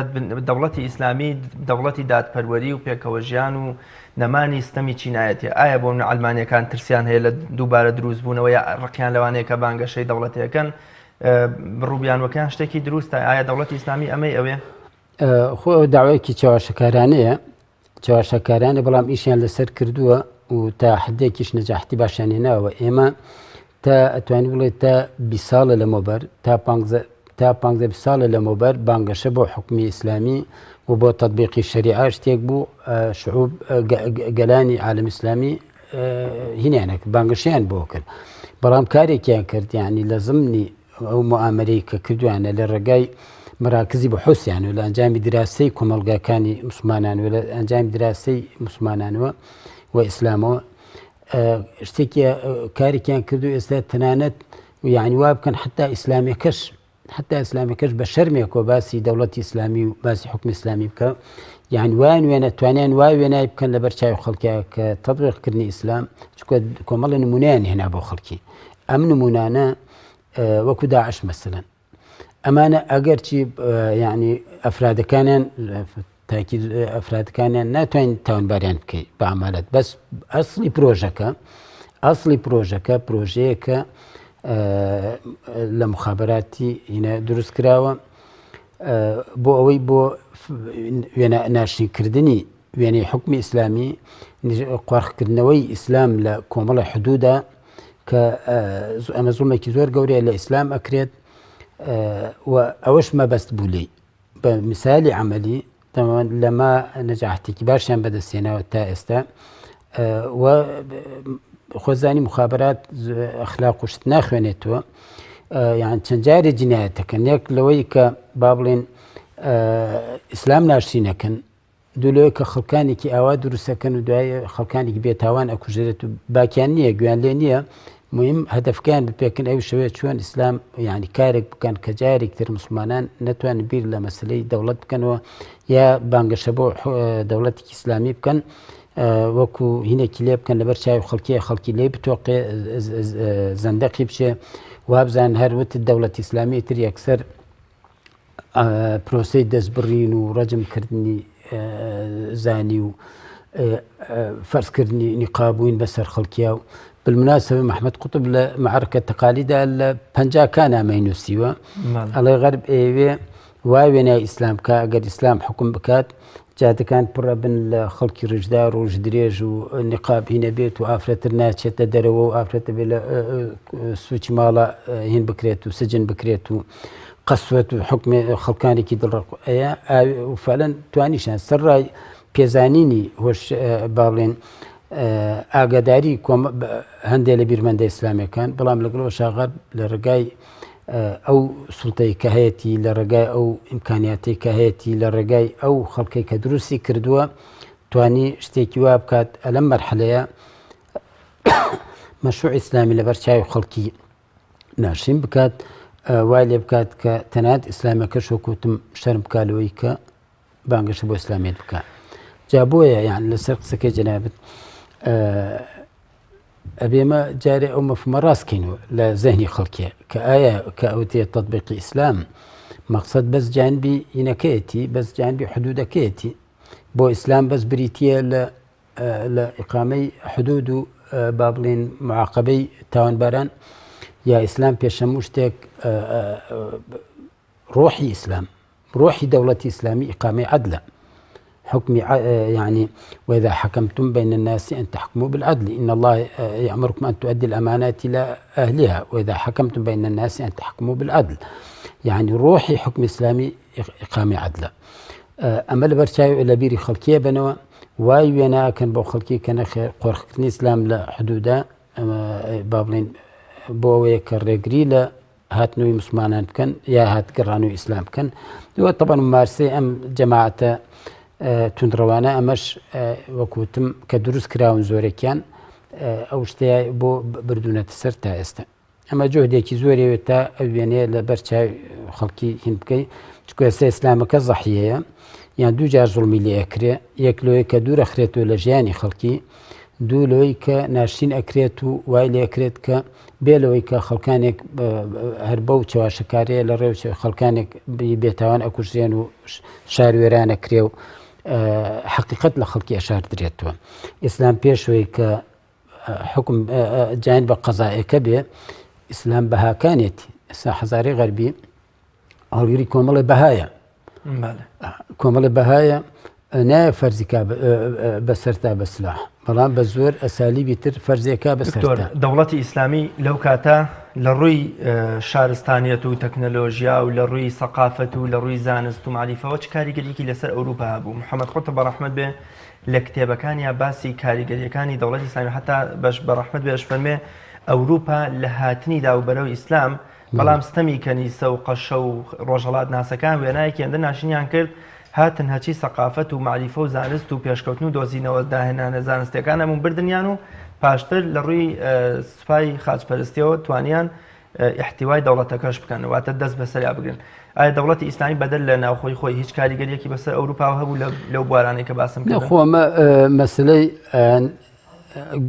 دەوڵەتی ئیسلامی دەوڵەتی دادپەروەری و پێکەوە ژیان و نەمانی ستەمی چینایەتی ئایا بۆمنە ئەلمانیەکان ترسیان هەیە لە دووبارە دروست بوونەوە یا ڕقیان لەوانەیە کە بانگەشەی دەوڵەتەکەن ڕووبیانوەکان شتێکی دروستە ئایا دەوڵەتی ئیسلامی ئەمەی ئەوێ خۆ ئەو داوایەکی چاواشەکارانەیە چاواشەکارانە بەڵام ئیشیان لەسەر کردووە و تا حدێکیش نەجاحتی باشیان هێناوە ئێمە تا ئەتوانین بڵێت تا 20 ساڵە لەمەوبەر تا 15 ساڵە لەمەوبەر بانگەشە بۆ حکومی ئیسلامی و بۆ تەطبیقی شەریعە شتێک بوو شعوب گەلانی عالم ئیسلامی هینیانەکرد بانگەشیان بۆ کرد بەڵام کارێکیان کرد یعنی لە زمنی ئەو معامەرەی کە کردویانە لە ڕێگای مراکزی بەحوسیان و لە ئەنجامی دراسی کۆمەڵگاکانی مسلمانان و لە ئەنجامی دراسی مسلمانانەوە و ئیسلامەوە شتێکی کارێکیان کردو ئێستا تەنانەت یعنی وا بکەن حتا ئیسلامیەکەش بە شەرمێکەوە باسی دەوڵەتی ئیسلامی و باسی حکم ئیسلامی بکە یعنی وان وێنە توانیان وای وێنای بکەن لە بەرچاوی خەڵکیە کە تەطبیقکردنی ئیسلام چونکە کۆمەڵە نمونەیان هێنا بۆ خەڵکی ئەم نمونانە وەکو داعش مەسەلەن ئەمانە ئەگەر چی یعنی ئەفرادەکانیان ناتوانین تاوانباریان بکەیت بە عەمەلەت بەس ئەسڵی پرۆژەکە پرۆژەیەکە لە مخابەراتی هینە دروست کراوە بۆ ئەوەی بۆ وێنە ناشرینکردنی وێنەی حکمی ئیسلامی قوارخکردنەوەی ئیسلام لە کۆمەڵی حدوودا کە ئەمە زوڵمێکی زۆر گەورەیە لە ئیسلام ئەکرێت و ئەوەش مەبەست بوو لێی بە میسالی عەمەلی لەما نەجاحتێکی باشیان بەدەستێناوە تا ئێستا و خۆزانی مخابەرات ئەخلاق و شت ناخوێنێتەوە یان چەند جارێ جینایەتەکەن یەک لەوەی کە با بڵێن ئیسلام ناشرینەکەن دوو لەوەی کە خەڵکانێکی ئاوا دروستەکەن و دوای خەڵکانێکی بێتاوان ئەکوژێت و باکیان نییە گویان لێ نییە مهم هەدەفەکان بپێکن ئەو شەوەیە چۆن ئیسلام یعنی کارێک بکەن کە جارێکتر مسلمانان نەتوانن بیر لە مەسلەی دەوڵەت بکەنەوە یا بانگەشە بۆ دەوڵەتێکی ئیسلامی بکەن وەکو هینێکی لێ بکەن لەبەر چاوی خەڵکی لێ بتۆقێ زەندەقی بچێ وابزان هەروت دەوڵەتی ئیسلامی تر یەکسەر پرۆسەی دەستبڕین و ڕەجمکردنی زانی و فەرزکردنی نیقابووین بەسەر خەڵکیا و بالمناسبة محمد قوتب لە معركة تەقالیدا لە 50 کانامەی نووسیوە ئەڵێ غەرب ئێوێ وای وێنای ئیسلام کە ئەگەر ئیسلام حکم بکات جاتەکان پڕە بن لە خەڵکی ڕژدار و ڕژ درێژ و نیقاب هینە بێت و ئافرەتر ناچێتە دەرەوە و ئافرەتە بێت لە سوچی ماڵە هین بکرێت و سجن بکرێت و قەسوەت و حکمی خەڵکانێکی دڵڕق و فعلەن توانیشان سەرڕای پێزانینی هۆش باڵێن ئاگاداری هەندێک لە بیرمەندە ئیسلامیەکان بەڵام لەگەڵەوە شاغەر لە ڕێگای ئەو سوڵتەی کە هەیەی لە ڕێگای ئەو ئیمکانیاتی کە هەیەی لە ڕێگای ئەو خەڵکەی کە دروستی کردووە توانی شتێکی وا بکات ئەلەم مەرحەلەیە مەشروع ئیسلامی لەبەر چاوی خەڵکی ناشین بکات وای لێ بکات کە تەنانەت ئیسلامیەکەش وەکوتم شەرم بکالەوەی کە بانگەشە بۆ ئیسلامیەت بکات جا بۆیە یان لەسەر قسەکەی جەنابەت ئەبێمە جارێ ئەو مەفهومە ڕاستکەینەوە لە زەهنی خەڵکیە کە ئایا کە ئەوتێ تەطبیقی ئیسلام مەقسەد بەس جانبی ئینەکەیەتی بەس جانبی حدودەکەیەتی بۆ ئیسلام بەس بریتیە لە ئیقامەی حدود و با بڵێن معاقبەی تاوانباران یا ئیسلام پێشەموو شتێک ڕۆحی ئیسلام ڕۆحی دەوڵەتی ئیسلامی ئیقامەی عەدلە حكم يعني وإذا حكمتم بين الناس أن تحكموا بالعدل إن الله يأمركم أن تؤدي الأمانات إلى أهلها وإذا حكمتم بين الناس أن تحكموا بالعدل يعني روحي حكم إسلامي إقامة عدل أما لبرشاي إلى بيري خلقية بنوا واي وينا كان بو خلقية كان قرخني إسلام لحدودا بابلين بووي كالرقري لا هات نوي مسلمان كان يا هات قرانو إسلام كان هو طبعا ممارسة أم جماعة تونندڕەوانە ئەمەش وەکوتم کە دروست کراون زۆرێکیان ئەو شتەیە بۆ بردوونەتە سەر تا ئێستا ئەمە جۆهدێکی زۆرێوێت تا ئەو وێنەیە لە بەرچاوی خەڵکی هین بکەی چکە ئێستا ئیسلامەکە زەحیەیە یان دوو جار زوڵمی لێ ئەکرێ یەک لەوەی کە دوور ئەخرێتەوە لە ژیانی خەڵکی دوو لەوەی کە ناشین ئەکرێت و وای لێ ئەکرێت کە بێ لەوەی کە خەڵکانێک هەر بەو چاواشەکارەیە لە ڕێو خەڵکانێک بێتاوان ئەکوژێن و شاروێران ئەکرێ و حقیقت لە خەڵکی ئەشار درێتەوە ئیسلام پێشەوەی کە حکم جان بە قەزایەکە بێ ئیسلام بەهاکانێتی ئێستا حەزاری غەربی هەڵگیری کۆمەڵی بەهایە کۆمەڵی بەهایە نایە فەرزیکا بەسەرتا بە سلاح بەڵام بە زۆر ئەسالیبی تر فەرزیەکە بەسەرتا دەوڵەتی ئیسلامی لەو کاتە لە ڕووی شارستانیەت و تەکنەلۆژیا و لە ڕووی سەقافەت و لە ڕووی زانست و معریفەوە چ کاریگەریەکی لەسەر ئەوروپا هەبوو محەممەد قوتب بەڕەحمەت بێ لە کتێبەکانیا باسی کاریگەریەکانی دەوڵەتی ئیسلامی حتا بەش بەڕەحمەت بێش فەرمێ ئەوروپا لە هاتنیدا و بەرەو ئیسلام بەڵام ستەمی کەنیسە و قەشە و ڕۆژهەڵات ناسەکان وێنایەکی هێندە ناشینیان کرد هاتن هەچی سەقافەت و معریفە و زانست و پێشکەوتن و دۆزینەوە داهێنانە زانستیەکان هەموو بردنیان و پاشتر لە ڕووی سوپای خاچپەرستیەوە توانیان احتیوای دەوڵەتەکەش بکەن واتە دەست بەسەریا بگرن ئایا دەوڵەتی ئیسلامی بەدەر لە ناوخۆی خۆی هیچ کاریگەریەکی بەسەر ئەوروپا هەبوو لەو بوارانەی کە باسم کرد خۆمە مەسلەی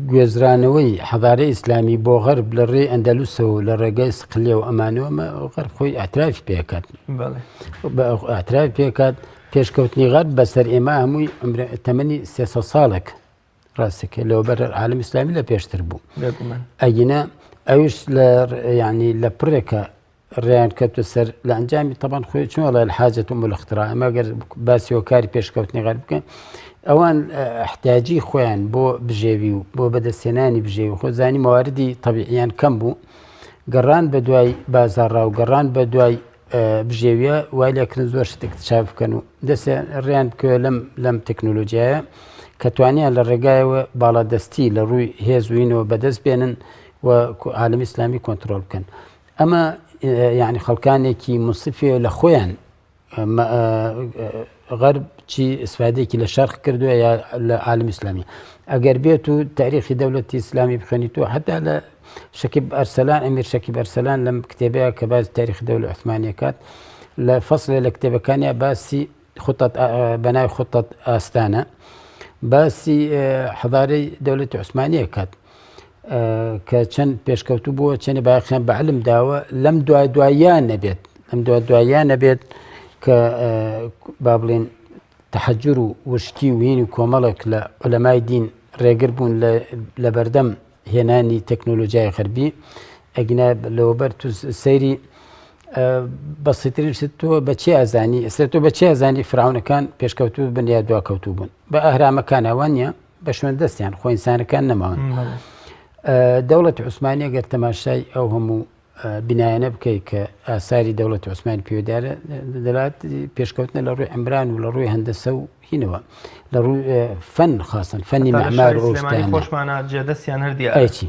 گوێزرانەوەی حەضارەی ئیسلامی بۆ غەرب لە ڕێی ئەندەلوسە و لە ڕێگای سقلیە و ئەمانەوە غەرب خۆی ئاعترافی پێکات ئاعترافی پێکات پێشکەوتنی غەرب بەسەر ئێمە هەمووی تەمەنی 300 ساڵێک ڕاستەکە لەوبەر عالم ئیسلامی لە پێشتر بوو ئەگینە ئەوش ینی لە پڕێکە ڕێیان کەوتە سەر لە ئەنجامی تەبان خۆی چۆنڵە الحاجەت و الاختراع ئەمە گەر باسیەوە کاری پێشکەوتنی غەرب بکەن ئەوان احتیاجی خۆیان بۆ بژێوی و بۆ بەدەستێنانی بژێوی خۆ زانی مواردی طبیعیان کەم بوو گەڕان بە دوای بازاڕا و گەڕان بە دوای بژێویە وای لێکردن زۆر شت اکتشاف بکەن و دەستێ ڕێیان بکەوە لەم تەکنۆلۆژیایە کە توانیان لە ڕێگایەوە باڵادەستی لە ڕووی هێزوینەوە بەدەست بێنن و عالمی ئیسلامی کۆنتترۆل بکەن ئەمە یعنی خەڵکانێکی منصفێ لە خۆیان غەرب چی ئیسفادێکی لە شەرق کردووە یا لە عالمی ئیسلامی ئەگەر بێت و تاریخی دەوڵەتی ئیسلامی بخوێنیتەوە حتا لە شەکیب ئەرسەلان ئەمیر شەکیب ئەرسەلان لەم کتێبەیە کە باسی تاریخی دەوڵەتی عوسمانیە کات لە فەسڵێ لە کتێبەکانیە باسی بەناوی خوتەت ئاستانە باسی حەضارەی دەوڵەتی عوسمانیە کات کە چەند پێشکەوتو بووە چەندی باخیان بە عەلم داوە لەم دواییان نەبێت کە با بڵێن تحجر و وشکی و هینی کۆمەڵێک لە عولەمای دین ڕێگر بوون لە بەردەم هێنانی تەکنۆلۆژیای غەربی ئەگنا لەوەبەر تو سەیری بەسیترین تۆ بەچی ئازانی ئێستا تۆ بەچی ئازانی فراونەکان پێشکەوتوو بن یا دواکەوتوو بوون بە ئەهرامەکان ئەوان نیە بە شوێن دەستیان خۆ ئینسانەکان نەماون دەوڵەتی عوسمانی ئەگەر تەماشای ئەو هەموو بینایانە بکەیت کە ئاساری دەوڵەتی عوسمانی پێوەدارە دەڵات پێشکەوتنە لە ڕووی عیمران و لە ڕووی هەندەسە و هینەوە لە ڕووی فەن خاسن فەنی معمار ڕۆژتان خۆشمانە جێدەستیان هەردی ئەیچی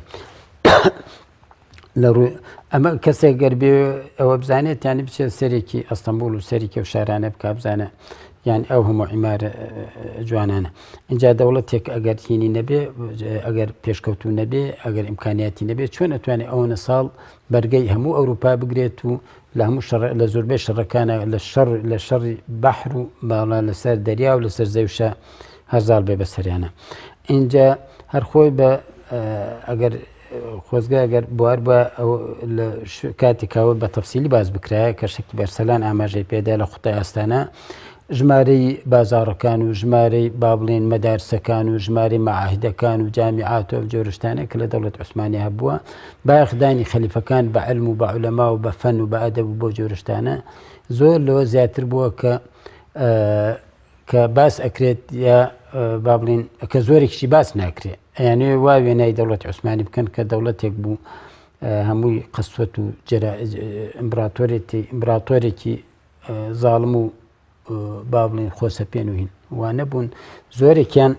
لە ڕووی ئەمە کەسێک گەربێ ئەوە بزانێت یانی بچێت سەرێکی ئەستەمبول و سەرێکی و شارانە بکە بزانە یان ئەو هەموو عیمارە جوانانە اینجا دەوڵەتێک ئەگەر هینی نەبێ ئەگەر پێشکەوتو نەبێ ئەگەر ئیمکانیاتی نەبێت چۆن ئەتوانێت ئەوەنە ساڵ بەرگەی هەموو ئەوروپا بگرێت و لە هەموو لە زۆربەی شەڕەکانە لە شەڕی بەحر و باڵا لەسەر دەریا و لەسەر زەوشە هەرزار بێ بەسەریانە اینجا هەرخۆی بە ئەگەر خۆزگا ئەگەر بوار بە لە کاتێکاوە بە تەفسیلی باز بکرایە کە شەکی بەرسەلان ئاماژەی پێدا لە خوتای ئاستانە ژمارەی بازاڕەکان و ژمارەی با بڵێن مەدارسەکان و ژمارەی مەعاهدەکان و جامیعات و جۆرشتانە کە لە دەوڵەت عوسمانی هەبووە بایەخدانی خەلیفەکان بە عەلم و بە عولەما و بە فەن و بە ئەدەب و بۆ جۆرشتانە زۆر لەوە زیاتر بووە کە باس ئەکرێت یا با بڵێن کە زۆرێکیشی باس ناکرێت یانێ وا وێنای دەوڵەتی عوسمانی بکەن کە دەوڵەتێک بوو هەمووی قەسوەت و ئیمپراتۆرێکی زاڵم و با بڵێن خۆسەپێن و هین وانە بوون زۆرێکیان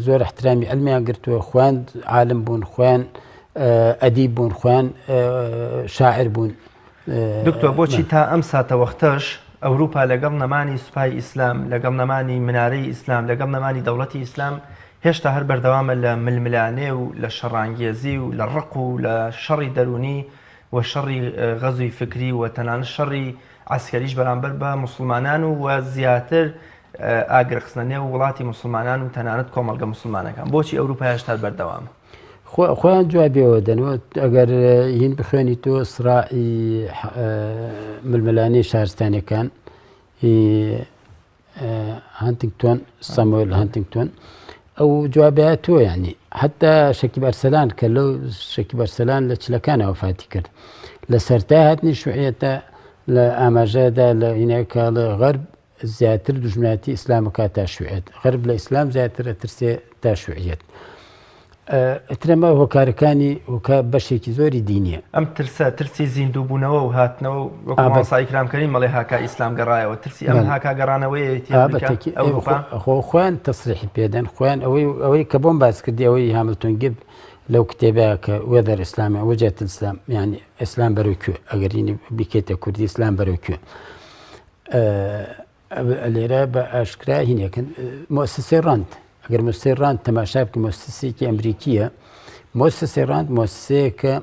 زۆر احترامی ئەلمیان گرتووە خوێند عالم بوون خوێن ئەدیب بوون خوێن شاعر بوون دکتۆر بۆچی تا ئەم ساتە وەختەش ئەوروپا لەگەڵ نەمانی سوپای ئیسلام لەگەڵ نەمانی منارەی ئیسلام لەگەڵ نەمانی دەوڵەتی ئیسلام هێشتا هەر بەردەوامە لە ململانێ و لە شەڕانگێزی و لە ڕق و لە شەڕی دەرونی و شەڕی غەزوی فکری و تەنانەت شەڕی عسکەریش بەرامبەر بە مسلمانان و زیاتر ئاگرخستنە نێو وڵاتی مسلمانان و تەنانەت کۆمەڵگە مسلمانەکان بۆچی ئەوروپا هێشتا بەردەوام خۆیان جوابێەوە دەنەوە ئەگەر هین بخوێنی تۆ سرائی ململانەی شارستانەکان هانتینگتۆن ساموێل هانتینگتۆن ئەو جوابەیە تۆ یعنی حتا شەکی بەرسەلان کە لەو شەکی بەرسەلان لە چلەکانەوە فاتی کرد لە سەرتا هاتنی شوعیەتە لە ئاماژەدا لە هینەکە لە غەرب زیاتر دژمناتی ئیسلامەکە تا شوعێت غەرب لە ئیسلام زیاتر ئەترسێ تا شوعیەت ئەترەمە هۆکارەکانی وکە بەشێکی زۆری دینیە ئەم ترسی زیندووبوونەوە و هاتنەوە وەکماسایکرامکردین مەڵێ هاکا ئیسلام گەڕایەوە ترسی ئەم هاکا گەڕانەوەی خۆیان تەسریحی پێدەن خۆیان ئەوەی کە بۆم باس کردی ئەوەی هاملتۆن گیب لەو کتێبەیە کە وەدەر ئیسلامە وەجێت ئیسلام یعنی ئیسلام بەرەوکوێ ئەگەرینی بکێتە کوردی ئیسلام بەرەوکوێ لێرە بە ئاشکرا هینەکەن مؤسسەی ڕاند ئەگەر مؤسسەی ڕاند تەماشا بکە مؤسسەیەکی ئەمریکیە مؤسسەی ڕاند مؤسسەیە کە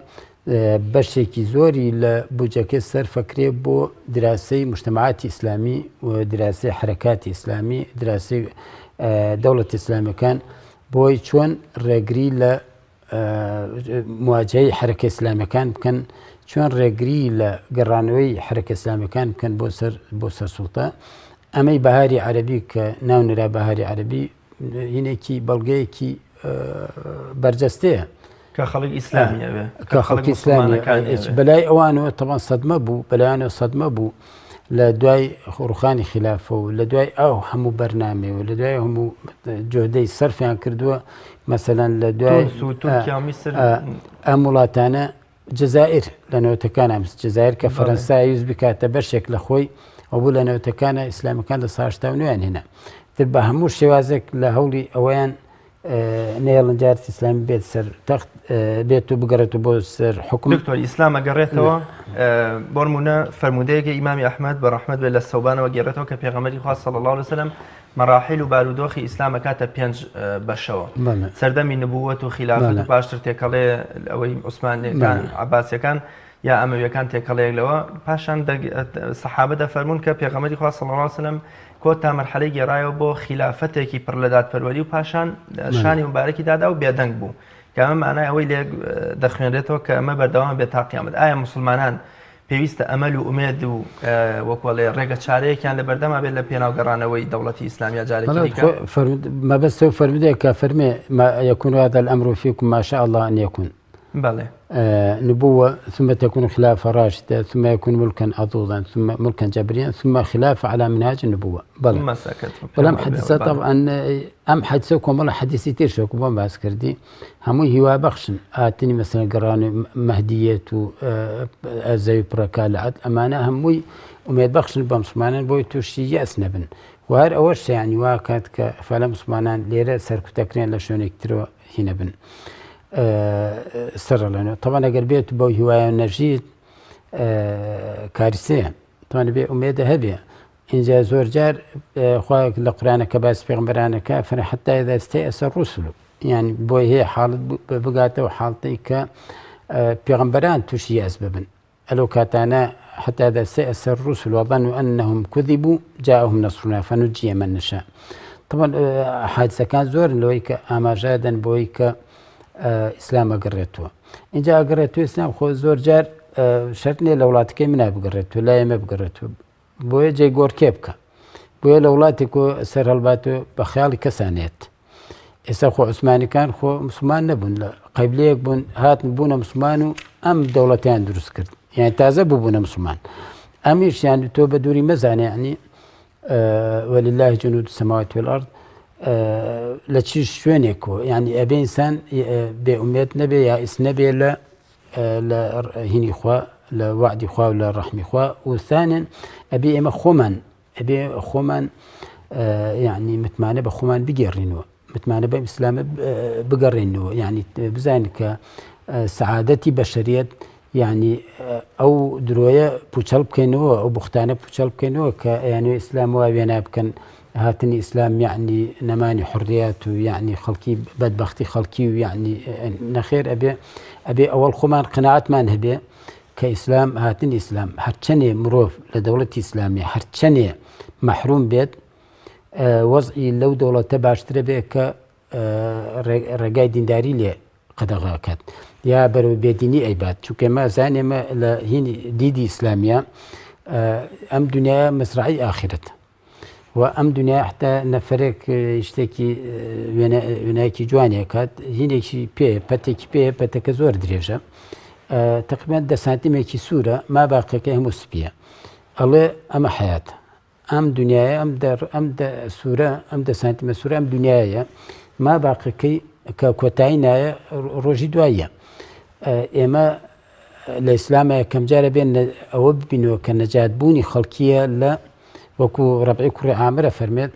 بەشێکی زۆری لە بودجەکەی سەرفەکرێ بۆ دراسەی مجتەمەعاتی ئیسلامی و دراسەی حرەکاتی ئیسلامی دراسەی دەوڵەتی ئیسلامیەکان بۆی چۆن ڕێگری لە مواجهەی حرەکە ئیسلامیەکان بکەن چۆن ڕێگری لە گەڕانەوەی حرەکە ئیسلامیەکان بکەن بۆ سەرسوڵتە ئەمەی بەهاری عەرەبی کە ناونرا بەهاری عەرەبی هینێکی بەڵگەیەکی بەرجەستەیە کە خەڵک ئیسلامیە کە خەڵکی ئیسلامی بەلای ئەوانەوە تەمان سەدمە بوو بەلایانەوە سەدمە بوو لە دوای ڕوخانی خلافە و لە دوای ئەو هەموو بەرنامێ و لە دوای هەموو جۆدەی سەرفیان کردووە مەسەلەن لە دوای ئەم وڵاتانە جەزائیر لە نەوەتەکان جەزائیر کە فەرەنسا ویست بکاتە بەشێک لە خۆی ئەو بوو لە نەوەتەکانە ئیسلامیەکان لە ساهشتا و نوێیان هێنا تر بە هەموو شێوازێک لە هەوڵی ئەوەیان نێڵن جارتی ئیسلامی بێت سەر تەخت بێت و بگەڕێتەوە بۆ سەر حکوم دکتۆر ئیسلامە گەڕێتەوە بۆ نمونە فەرمودەیەکی ئیمامی ئەحمەد بە ڕەحمەت بێت لە سەوبانەوە گێڕێتەوە کە پێغەمبەری خوا صلی الله علیه وسلم مەراحیل و بارودۆخی ئیسلام ئەکاتە 5 بەشەوە سەردەمی نبووەت و خلافەت و پاشتر تێکەڵێ ئەوەی عوسمانیەکان عەباسیەکان یا ئەمەویەکان تێکەڵەیەک لەوە پاشان سەحابە دەفەرمون کە پێغەمبەری خوا صلی الله علیه وسلم کۆتا مەرحەلەی گێڕایەوە بۆ خلافەتێکی پڕ لە دادپەروەری و پاشان شانی مبارەکی دادا و بێدەنگ بوو کە ئەمە مانای ئەوەی لێ دەخوێنرێتەوە کە ئەمە بەردەوام بێت تا قیامەت ئایا مسلمانان پێویستە ئەمەل و ئومێد و وەکوڵێ ڕێگە چارەیەکیان لە بەردەما بێت لە پێناوگەڕانەوەی دەوڵەتی ئیسلامیا جارێکی مەبەستە و فەرمودەیە کە فەرمێ يكون هذا الأمر فيكم ما شاء الله أن يكون بله نبوة ثم تكون خلافة راشدة ثم يكون ملكا عضوضا ثم ملكا جبريا ثم خلافة على منهاج النبوة بلى ثم سكت ولم حدثة طبعا أم حدثكم والله حديثي تيرشوكم وما أسكردي همو هوا بخشن آتني مثلا قراني مهدية أزاي بركالعات أمانة هموي وميد بخشن بمسلمان بوي توشي يأسنبن وهر أول شيء يعني واكات كفعل مسلمان ليرة سركو تكرين لشون يكتروا هنا بن سر لنا طبعا اگر بيت بو هوايه نجيد كارثه طبعا بي اميده هبيه ان جاء زور جار خواك القران كباس پیغمبران كافر حتى اذا استيأس الرسل يعني بو هي حالت بقاته وحالتي ك پیغمبران تشي اسبابا الو كاتانا حتى اذا استيأس الرسل وظنوا انهم كذبوا جاءهم نصرنا فنجي من نشاء طبعا حادثه كان زور لويك اما جادا بويك ئیسلام ئەگەڕێتەوە اینجا ئەگەڕێتەوە ئیسلام خۆ زۆر جار شەرت نیە لە وڵاتەکەی منە بگەڕێتەوە لای ئێمە بگەڕێتەوە بۆیە جێی گۆڕکێ بکە بۆیە لە وڵاتێک سەر هەڵباتەوە بە خەیاڵی کەسانێت ئێستا خۆ عوسمانیەکان خۆ مسلمان نەبوون لە قەیبلەیەک بوون هاتن بوونە مسلمان و ئەم دەوڵەتیان دروست کرد یعنی تازە بووبوونە مسلمان ئەمیش یان تۆ بە دووری مەزانێ یعنی ولله جنود السماوات والأرض لە چی شوێنێکەوە یعنی ئەبێ ئینسان بێ ئومێد نەبێ یا ئیس نەبێ لە هینی خوا لە وعدی خوا و لە ڕەحمی خوا و ثانیاً ئەبێ ئێمە خۆمان یعنی متمانە بە خۆمان بگێڕینەوە متمانە بە ئیسلامە بگەڕێنەوە یعنی بزانین کە سەعادەتی بەشەریەت یعنی ئەو درۆیە پوچەڵ بکەینەوە ئەو بوختانە پوچەڵ بکەینەوە کە یعنی ئیسلام وا وێنە بکەن هاتني إسلام يعني نماني حريات ويعني خلقي بدبختي خلقي ويعني نخير أبي أول خمان قناعات ما نهبي كإسلام هاتني إسلام هرتشني مروف لدولة إسلامية هرتشني محروم بيت وضعي لو دولة تباشتري بي ك رقاي دينداري لي قدغاكات يا برو بيديني أيبات شو كما زاني ما هيني ديدي إسلامية أم دنيا مزرعي آخرت وأم دنيا حتى نفرك يشتكي ويناكي جواني كات هينيكي بي باتك زور دريجة تقريبا 10 سنتيمتر سورة ما باقي كهم سبيا الله أما حياة أم دنيا أم دا سورة أم 10 سنتيمتر سورة أم دنيا ما باقي كي كوتاينا روجي دوايا إما الإسلام كم جارة بين أو بينو كنجات بوني خلقية لا وەکو ڕەبعی کوڕی عامرە فەرمێت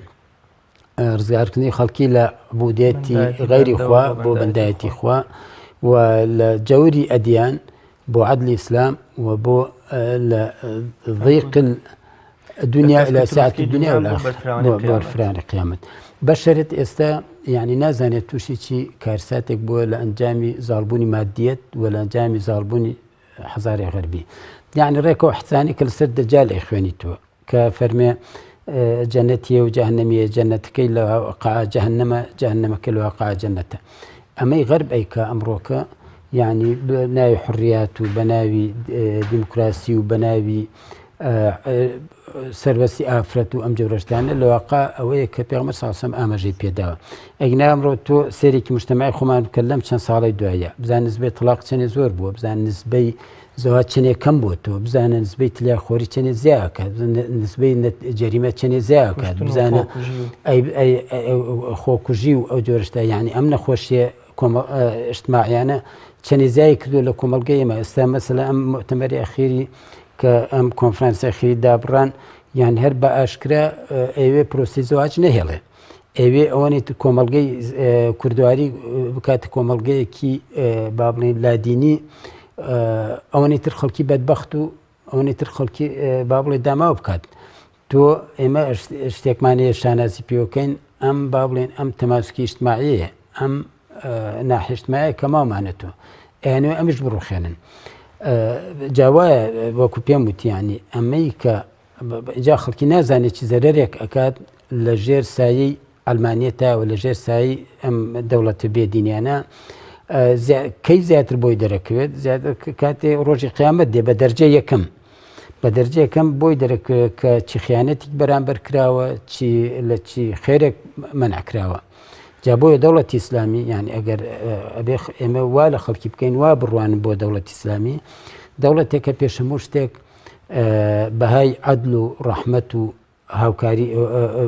ڕزگارکردنی خەڵکی لە عبودەتی غەیری خوا بۆ بەندایەتی خوا و لە جەوری ئەدیان بۆ عەدلی ئیسلام و بۆ لە ضیق الدنیا إلى ساعة الدنيا والآخرة بۆ فرانی قیامەت بەشەرێت ئێستا یعنی نازانێت تووشی چی کارساتێک بووە لە ئەنجامی زاڵبوونی مادیەت و لە ئەنجامی زاڵبوونی حەزاری غەربی یعنی ڕێکەوە حسانی کە لەسەر دەجال ئەیخوێنیتەوە كفرمي جنتي وجهنمية جنتك إلا وقع جهنمك إلا وقع جنته أما غرب أي كأمرك يعني بناوي حريات وبناوي ديمقراطي وبناوي سربسي آفرت وأم جورجتان اللي وقع أوي كبيغمر صلى الله عليه وسلم أمجي بيداوه أجنا أمره تو سيرك مجتمعي خمان كلم شان صالي دعايا بزان نسبة طلاق شان زور بو بزان نسبة زواج چنێ کەم بۆ تۆ بزانە نسبەی تلیاخۆری چنێ زیاکات نسبەی جەریمە چنێ زیاکات بزانە خۆکوژی و ئەو جۆرەشتا یعنی ئەم نەخۆشیە اجتماعیانە چنێ زیای کردو لە کۆمەلگەی ئێمە ئێستا مەسەلا ئەم مؤتەمەری ئەخیری کە ئەم کۆنفرانسی ئەخیری دابڕان یان هەر بە ئاشکرا ئەوێ پرۆسی زواج نەهێڵێ ئەوێ ئەوەنێت کۆمەلگەی کوردواری بکاتە کۆمەلگەیەکی با بڵێن لادینی ئەوەی تر خەڵکی بەدبەخت و ئەوەی تر خەڵکی با بڵێ داماوە بکات تۆ ئێمە شتێکمانەیە شانازی پێوەکەین ئەم با بڵێن ئەم تەماسکی ئیجتماعیە ئەم ناحیە ئیجتماعیە کە ماومانێتەوە ئەیانەوە ئەمیش بڕوخێنن جاوایە وەکو پێم وتی یعنی ئەمەی کە جا خەڵکی نازانێت چی زەرەرێک ئەکات لە ژێر سایەی ئەلمانیەتە و لە ژێر سایی ئەم دەوڵەتە بێدینیانە کەی زیاتر بۆی دەرەکەوێت کاتێ ڕۆژی قیامەت دێ بە دەرجە یەکەم بە دەرجەکەم بۆی دەرەکەوێت کە چی خیانەتێک بەرامبەر کراوە لە چی خێرێک منعکراوە. جا بۆیە دەوڵەتی ئیسلامی یعنی ئەگەر ئێمە وا لە خەڵکی بکەین وا بڕوان بۆ دەوڵەتی ئیسلامی، دەوڵەتێکە پێشەموو شتێک بەهای عەدل و ڕەحمەت و هاوکاری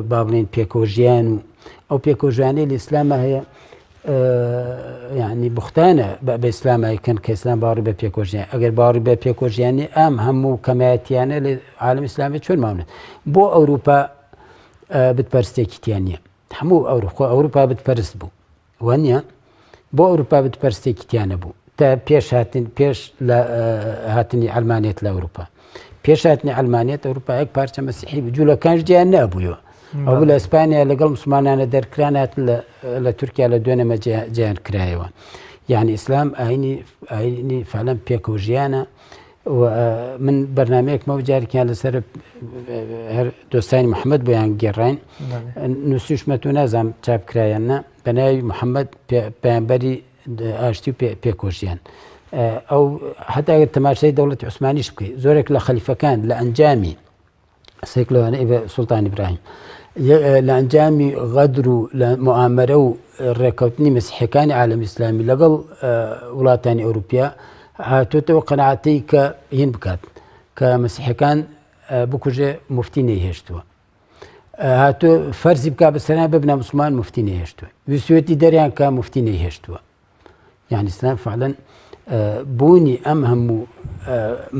با بڵێن پێکۆژیان و ئەو پێکۆژیانەی لە ئیسلامە هەیە یعنی بوختانە بە ئیسلامایکەن کە ئیسلام باوەڕی بە پێکۆژیان، ئەگەر باوەڕی بە پێکۆژیانی ئەم هەموو کەمایەتیانە لە عالەمی ئیسلامی چۆن ماونێت بۆ ئەوروپا بتپەرستێکی تیان نییە، هەموو ئەوروپا بتپەرست بوو وانە بۆ ئەوروپا بتپەرستێکی تیانە بوو تا پێش لە هاتنی ئەلمانیەت لە ئەوروپا. پێش هاتنی ئەلمانیەت ئەوروپایەک پارچە مەسیحی بوو، جوولەکانش جیان نابوویەوە. ئەو لە ئەسپانیا لەگەڵ مسلمانانە دەرکران هات لە تورکیا لە دوێنەمە جیان کرایەوە. یعنی ئیسلام ئاینی فعلەن پێکۆژیانە. من بەرنمەیەکمە جارێکیان لەسەر دۆستانی محەممەد بۆیان گێڕین نووسیشمەت و نازام چاپکرایەنە بە ناوی محەممەد پەیامبەری ئاشتی و پێکۆژیان. ئەو هەتاگە تەماشای دەوڵەتی عوسمانیش بکەیت زۆرێک لە خەلیفەکان لە ئەنجامی سێکلەوانەی بە سوڵتان ئیبراهیم لە ئەنجامی غەدر و لە موامەرە و ڕێکەوتنی مەسیحەکانی عالەمی ئیسلامی لەگەڵ وڵاتانی ئەوروپیا هاتوۆتەوە قەناعەتەی کە هین بکات کە مەسیحەکان بکوژێ مفتی نەیهێشتووە، هاتووە فەرزی بک بەسەران ببنە مسلمان مفتی نەیهێشتووە، ویسوێتی دەریان کە مفتی نەیهێشتووە. یعنی ئیسلام فعلەن بوونی ئەم هەموو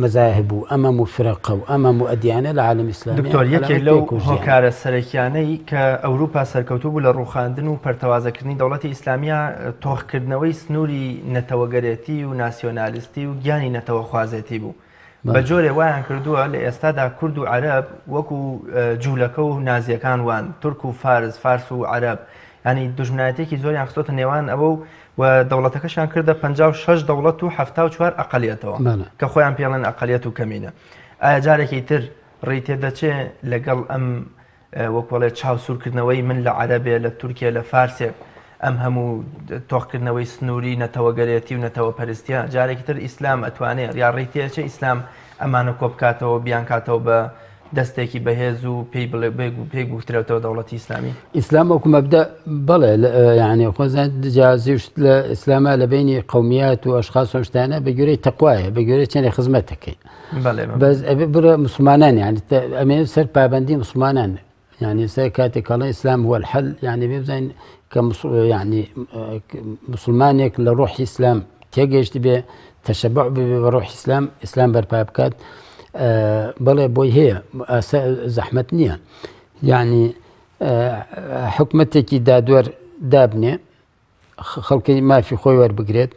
مەزاهب و ئەم هەموو فرەقە و ئەم هەموو ئەدیانە لە عالەمی ئیسلامی دکتۆر یەکێک لەو هۆکارە سەرەکیانەی کە ئەوروپا سەرکەوتوو بوو لە ڕووخاندن و پەرتەوازەکردنی دەوڵەتی ئیسلامیە تۆخکردنەوەی سنووری نەتەوەگەرێتی و ناسیۆنالیستی و گیانی نەتەوەخوازێتی بوو. بە جۆرێ وایان کردووە لە ئێستادا کورد و عەرەب وەکو جوولەکە و نازیەکان وان تورک و فارس و عەرەب، ینی دژمنایەتێکی زۆریان خستۆتە نێوان ئەوە و دەوڵەتەکەشیان کردە 56 دەوڵەت و 74 ئەقەلیەتەوە کە خۆیان پێڵێن ئەقەلیەت و کەمینە. ئایا جارێکی تر ڕێی تێدەچێ لەگەڵ ئەم وەکوڵێ چاوسورکردنەوەی من لە عەرەبێ لە تورکیا لە فارسێ ئەم هەموو تۆخکردنەوەی سنووری نەتەوەگەرێتی و نەتەوەپەرستیە جارێکی تر ئیسلام ئەتوانێت یا ڕێی تێچێ ئیسلام ئەمانە کۆ بکاتەوە بیان کاتەوە بە دەستێکی بەهێز و پێی گوترێتەوە دەوڵەتی ئیسلامی؟ ئیسلام وەکو مەبدە بەڵێ یعنی خۆزان جیازیشت لە ئیسلامە لە بینی قەومیات و ئەشخاص و شتانە بە گوێرەی تەقوایە بە گوێرەی چەندی خزمەتەکەی بەس برە مسلمانان یعنی ئەمێنێت سەر پابەندی مسلمانان یعنی سەر کاتێک کەڵێ ئیسلام هو الحل یعنی بێ بزانین کە یعنی مسلمانێک لە ڕۆحی ئیسلام تێگەیشتی بێ تەشەبع بێ بە ڕۆحی ئیسلام بەرپا بکات بەڵێ بۆی هەیە زەحمەت نییە. یعنی حکومەتێکی دادوەر دابنێ خەڵکی مافی خۆی وەربگرێت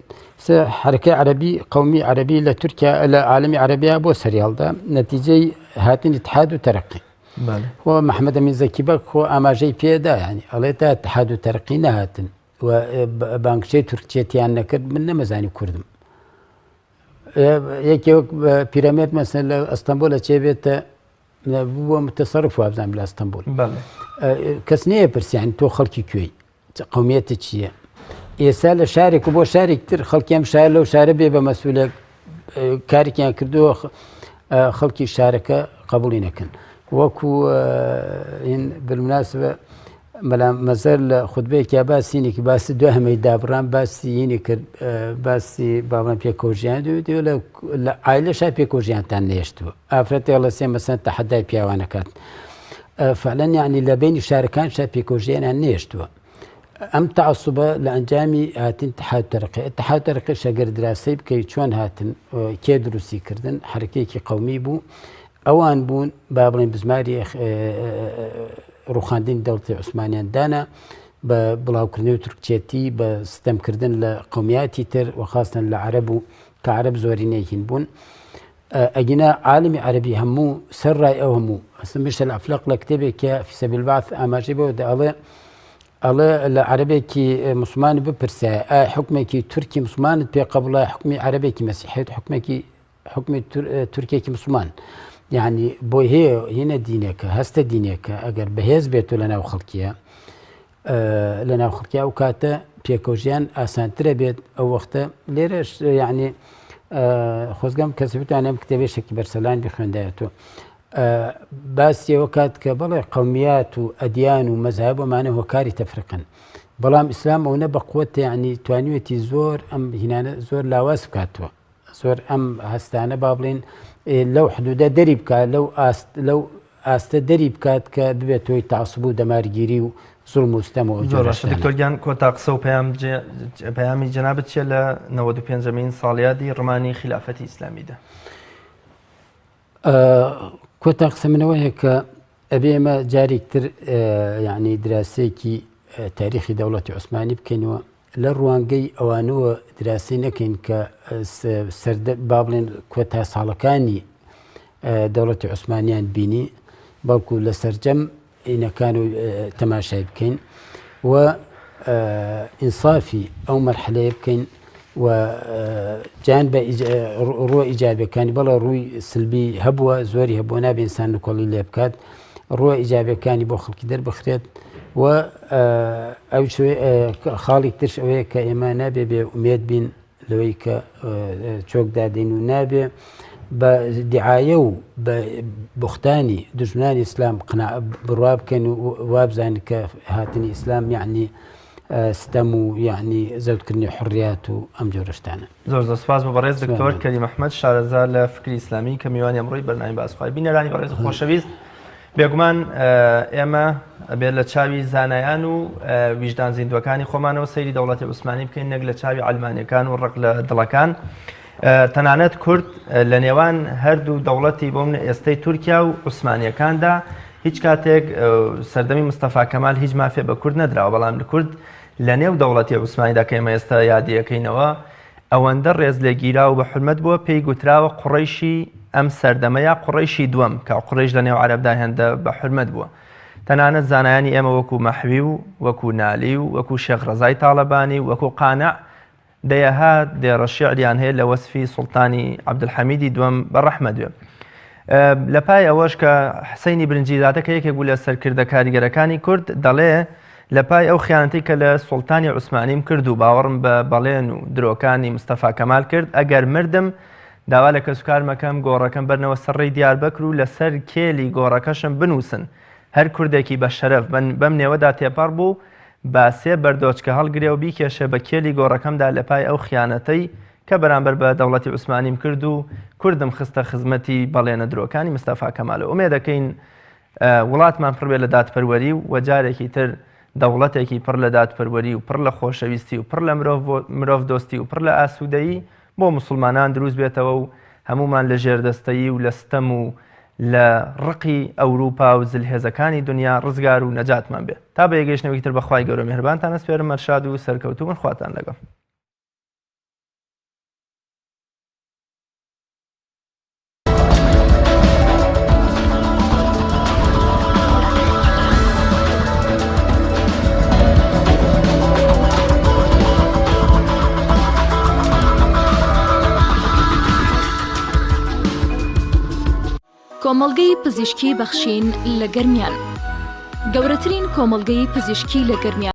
حرەکەی عەرەبی قەومی عەرەبی لە تورکیا لە عالەمی عەرەبیا بۆ سەریاڵدا نەتیجەی هاتنی اتحاد و تەرەقی خۆ محەممەد ئەمین زەکیبەک خۆ ئاماژەی پێدا ینی ئەڵێ تا اتحاد و تەرەقی نەهاتن و بانکچەی تورکچێتیان نەکرد من نەمەزانی کوردم. یەکێک پیرەمێت مەسەن لە ئەستەمبۆل لە چێ بێتە بووە متەسەرف وابزان لە ئەستەمبۆل کەس نەیە پرسیان تۆ خەڵکی کوێی قەومیەتە چییە؟ ئێستا لە شارێک و بۆ شارێک تر خەڵکیان شار لەو شارە بێ بە مەسئولێک کارێکیان کردووە خەڵکی شارەکە قبوڵی نەکەن. وەکو بالمناسبە بەڵام مەزەر لە خوتبەیەکی باسیینێکی باسی دو هەمەی دابڕان باسی یینی کرد باسی باڵان پێکۆژیان لە عایلەشا پێکۆژیانتان نێشتووە ئافرەتی هەڵە سێ مەسەن تەحەدای پیاوانەکات فعلەن یعنی لە بینی شارەکانشا پێکۆژیانیان نێشتووە. ئەم تەعەسوبە لە ئەنجامی هاتن اتحاد تەرەقی اتحاد تەرەقی شەگەر دراسی بکەیت چۆن هاتن کێ دروستی کردن حرەکەیەکی قەومی بوو ئەوان بوون با بڵێن بزماری ڕووخاندنی دەوڵەتی عوسمانیان دانا بە بڵاوکردنی و تورکچێتی بە ستەمکردن لە قەومیاتی تر وەخاستن لە عەرەب و کە عەرەب زۆرینەیەکین بوون. ئەگینا عالمی عەرەبی هەموو سەرڕای ئەو هەموو ئەسم میشەل ئەفلەق لە کتێبێکە فی سەبیل البعث ئاماژەی بەوە ئەڵێ لە عەرەبێکی موسڵمان بپرسە ئایا حکمێکی تورکی موسڵمانت پێ قەبوڵە حکمی عەرەبێکی مەسیحیت حکمی تورکێکی موسڵمان یعنی بۆی هەیە هینە دینێکە هەستە دینێکە ئەگەر بەهێز بێتەوە لە ناو خەڵکیە لە ناو خەڵکیا و کاتە پێکۆژیان ئاسانترە بێت ئەو وەختە لێرەش یعنی خۆزگەم کەسی بتوانێم کتێبێشێکی بەرسەلان بخوێندایەتەوە باسیەوە کات کە بەڵێ قەومیات و ئەدیان و مەذهب ومانە هۆکاری تەفرقن بەڵام ئیسلام ئەوە بە قووەت یعنی توانیوێتی زۆر ئەم هینانە زۆر لاواز بکاتەوە زۆر ئەم هەستانە با بڵێن لەو حدودە دەری بکات لەو ئاستە دەری بکات کە ببێتەوەی تعسوب و دەمارگیری و زوڵم و ستەمەوە دکتۆرگیان کۆتا قسە و پەیامی جەنابەت چیە لە 95مین ساڵیادی ڕمانی خلافەتی ئیسلامیدا؟ کۆتا قسە منەوە هەیە کە ئەبێ ئێمە جارێکتر یعنی دراسەیەکی تاریخی دەوڵەتی عوسمانی بکەینەوە لە ڕوانگەی ئەوانەوە دراسی نەکەین کە با بڵێن کۆتا ساڵەکانی دەوڵەتی عوسمانیان بینی بەڵکو لە سەرجەم ئینەکان و تەماشای بکەین و ئینسافی ئەو مەرحلەیە بکەین و جان بە ڕووە ئیجابەکانی بەڵە ڕووی سلبی هەبووە زۆری هەبووە نابێ ئینسان نکۆڵی لێ بکات ڕووە ئیجابەکانی بۆ خەڵکی دەربخرێت و ئەو خاڵی ترش ئەوەیە کە ئێمە نابێ بێ ئومێد بین لەوەی کە چۆک دادەین و نابێ بە دیعایە و بە بوختانی دژمنانی ئیسلام بڕوا بکەن و وابزانین کە هاتنی ئیسلام یعنی ستەم و یعنی زەوتکردنی حڕیات و ئەم جۆرەشتانە. زۆر زۆر سپاس بۆ بەڕێز دکتۆر کەریم ئەحمەد شارەزا لە فکری ئیسلامی کە میوانی ئەمڕۆی بەرنامەی باسخوای بینەرانی بەڕێز خۆشەویست بێگومان ئێمە بێت لە چاوی زانایان و ویژدان زیندوەکانی خۆمانەوە سەیری دەوڵەتی عوسمانی بکەین نەک لە چاوی عەلمانیەکان و ڕق لە دڵەکان تەنانەت کورد لە نێوان هەردوو دەوڵەتی بۆ منە ئێستەی تورکیا و عوسمانیەکاندا هیچ کاتێک سەردەمی مستەفا کەمال هیچ مافێ بە کورد نەدراوە بەڵام کورد لە نێو دەوڵەتی عوسمانیدا کە ئێمە ئێستا یادیەکەینەوە ئەوەندە ڕێز لێگیرا و بە حورمەت بووە پێی گوتراوە قوڕەیشی ئەم سەردەمەیە قوڕەیشی دووەم کە قوڕەیش لە نێو عەرەبدا هێندە بە حورمەت بووە تەنانەت زانایانی ئێمە وەکو مەحوی و وەکو نالی و وەکو شێخ ڕەزای تاڵەبانی و وەکو قانع دەیەهات دێڕە شیعریان هەیە لە وەسفی سوڵتانی عەبدولحەمیدی دووەم بەڕەحمە دوێ لە پای ئەوەش کە حسەینی برنجیزادە کە یەکێک بوو لە سەرکردە کاریگەرەکانی کورد دەڵێ لە پای ئەو خیانەتی کە لە سوڵتانی عوسمانیم کرد و باوەڕم بە بەڵێن و درۆکانی مستەفا کەمال کرد ئەگەر مردم داوا لە کەسوکار مەکەم گۆڕەکەم بەرنەوە سەرڕێی دیاربەکر و لەسەر کێلی گۆڕەکەشم بنووسن هەر کوردێکی بە شەرەف بەم نێوەدا تێپەڕ بوو با سێ بەردۆچکە هەڵگرێ و بیکێشە بە کێلی گۆڕەکەمدا لە پای ئەو خیانەتەی کە بەرامبەر بە دەوڵەتی عوسمانیم کرد و کوردم خستە خزمەتی بەڵێنە درۆکانی مستەفا کەمالەوە ئومێد دەکەین وڵاتمان پڕ بێ لە دادپەروەری و جارێکی تر دەوڵەتێکی پڕ لە دادپەروەری و پڕ لە خۆشەویستی و پڕ لە مرۆڤ دۆستی و پڕ لە ئاسوودەیی بۆ مسلمانان دروست بێتەوە و هەمومان لە ژێردەستەیی و لە ستەم و لە ڕقی ئەوروپا و زلهێزەکانی دنیا ڕزگار و نەجاتمان بێت تا بە یەگەیشتنەوەی تر بەخوای گەورە میهرەبانتان ئەسپێرم مەرشاد و سەرکەوتوو من خواتان لەگەڵ کۆمەڵگەی پزیشکی بەخشین لە گەرمیان گەورەترین کۆمەڵگەی پزیشکی لە گەرمیان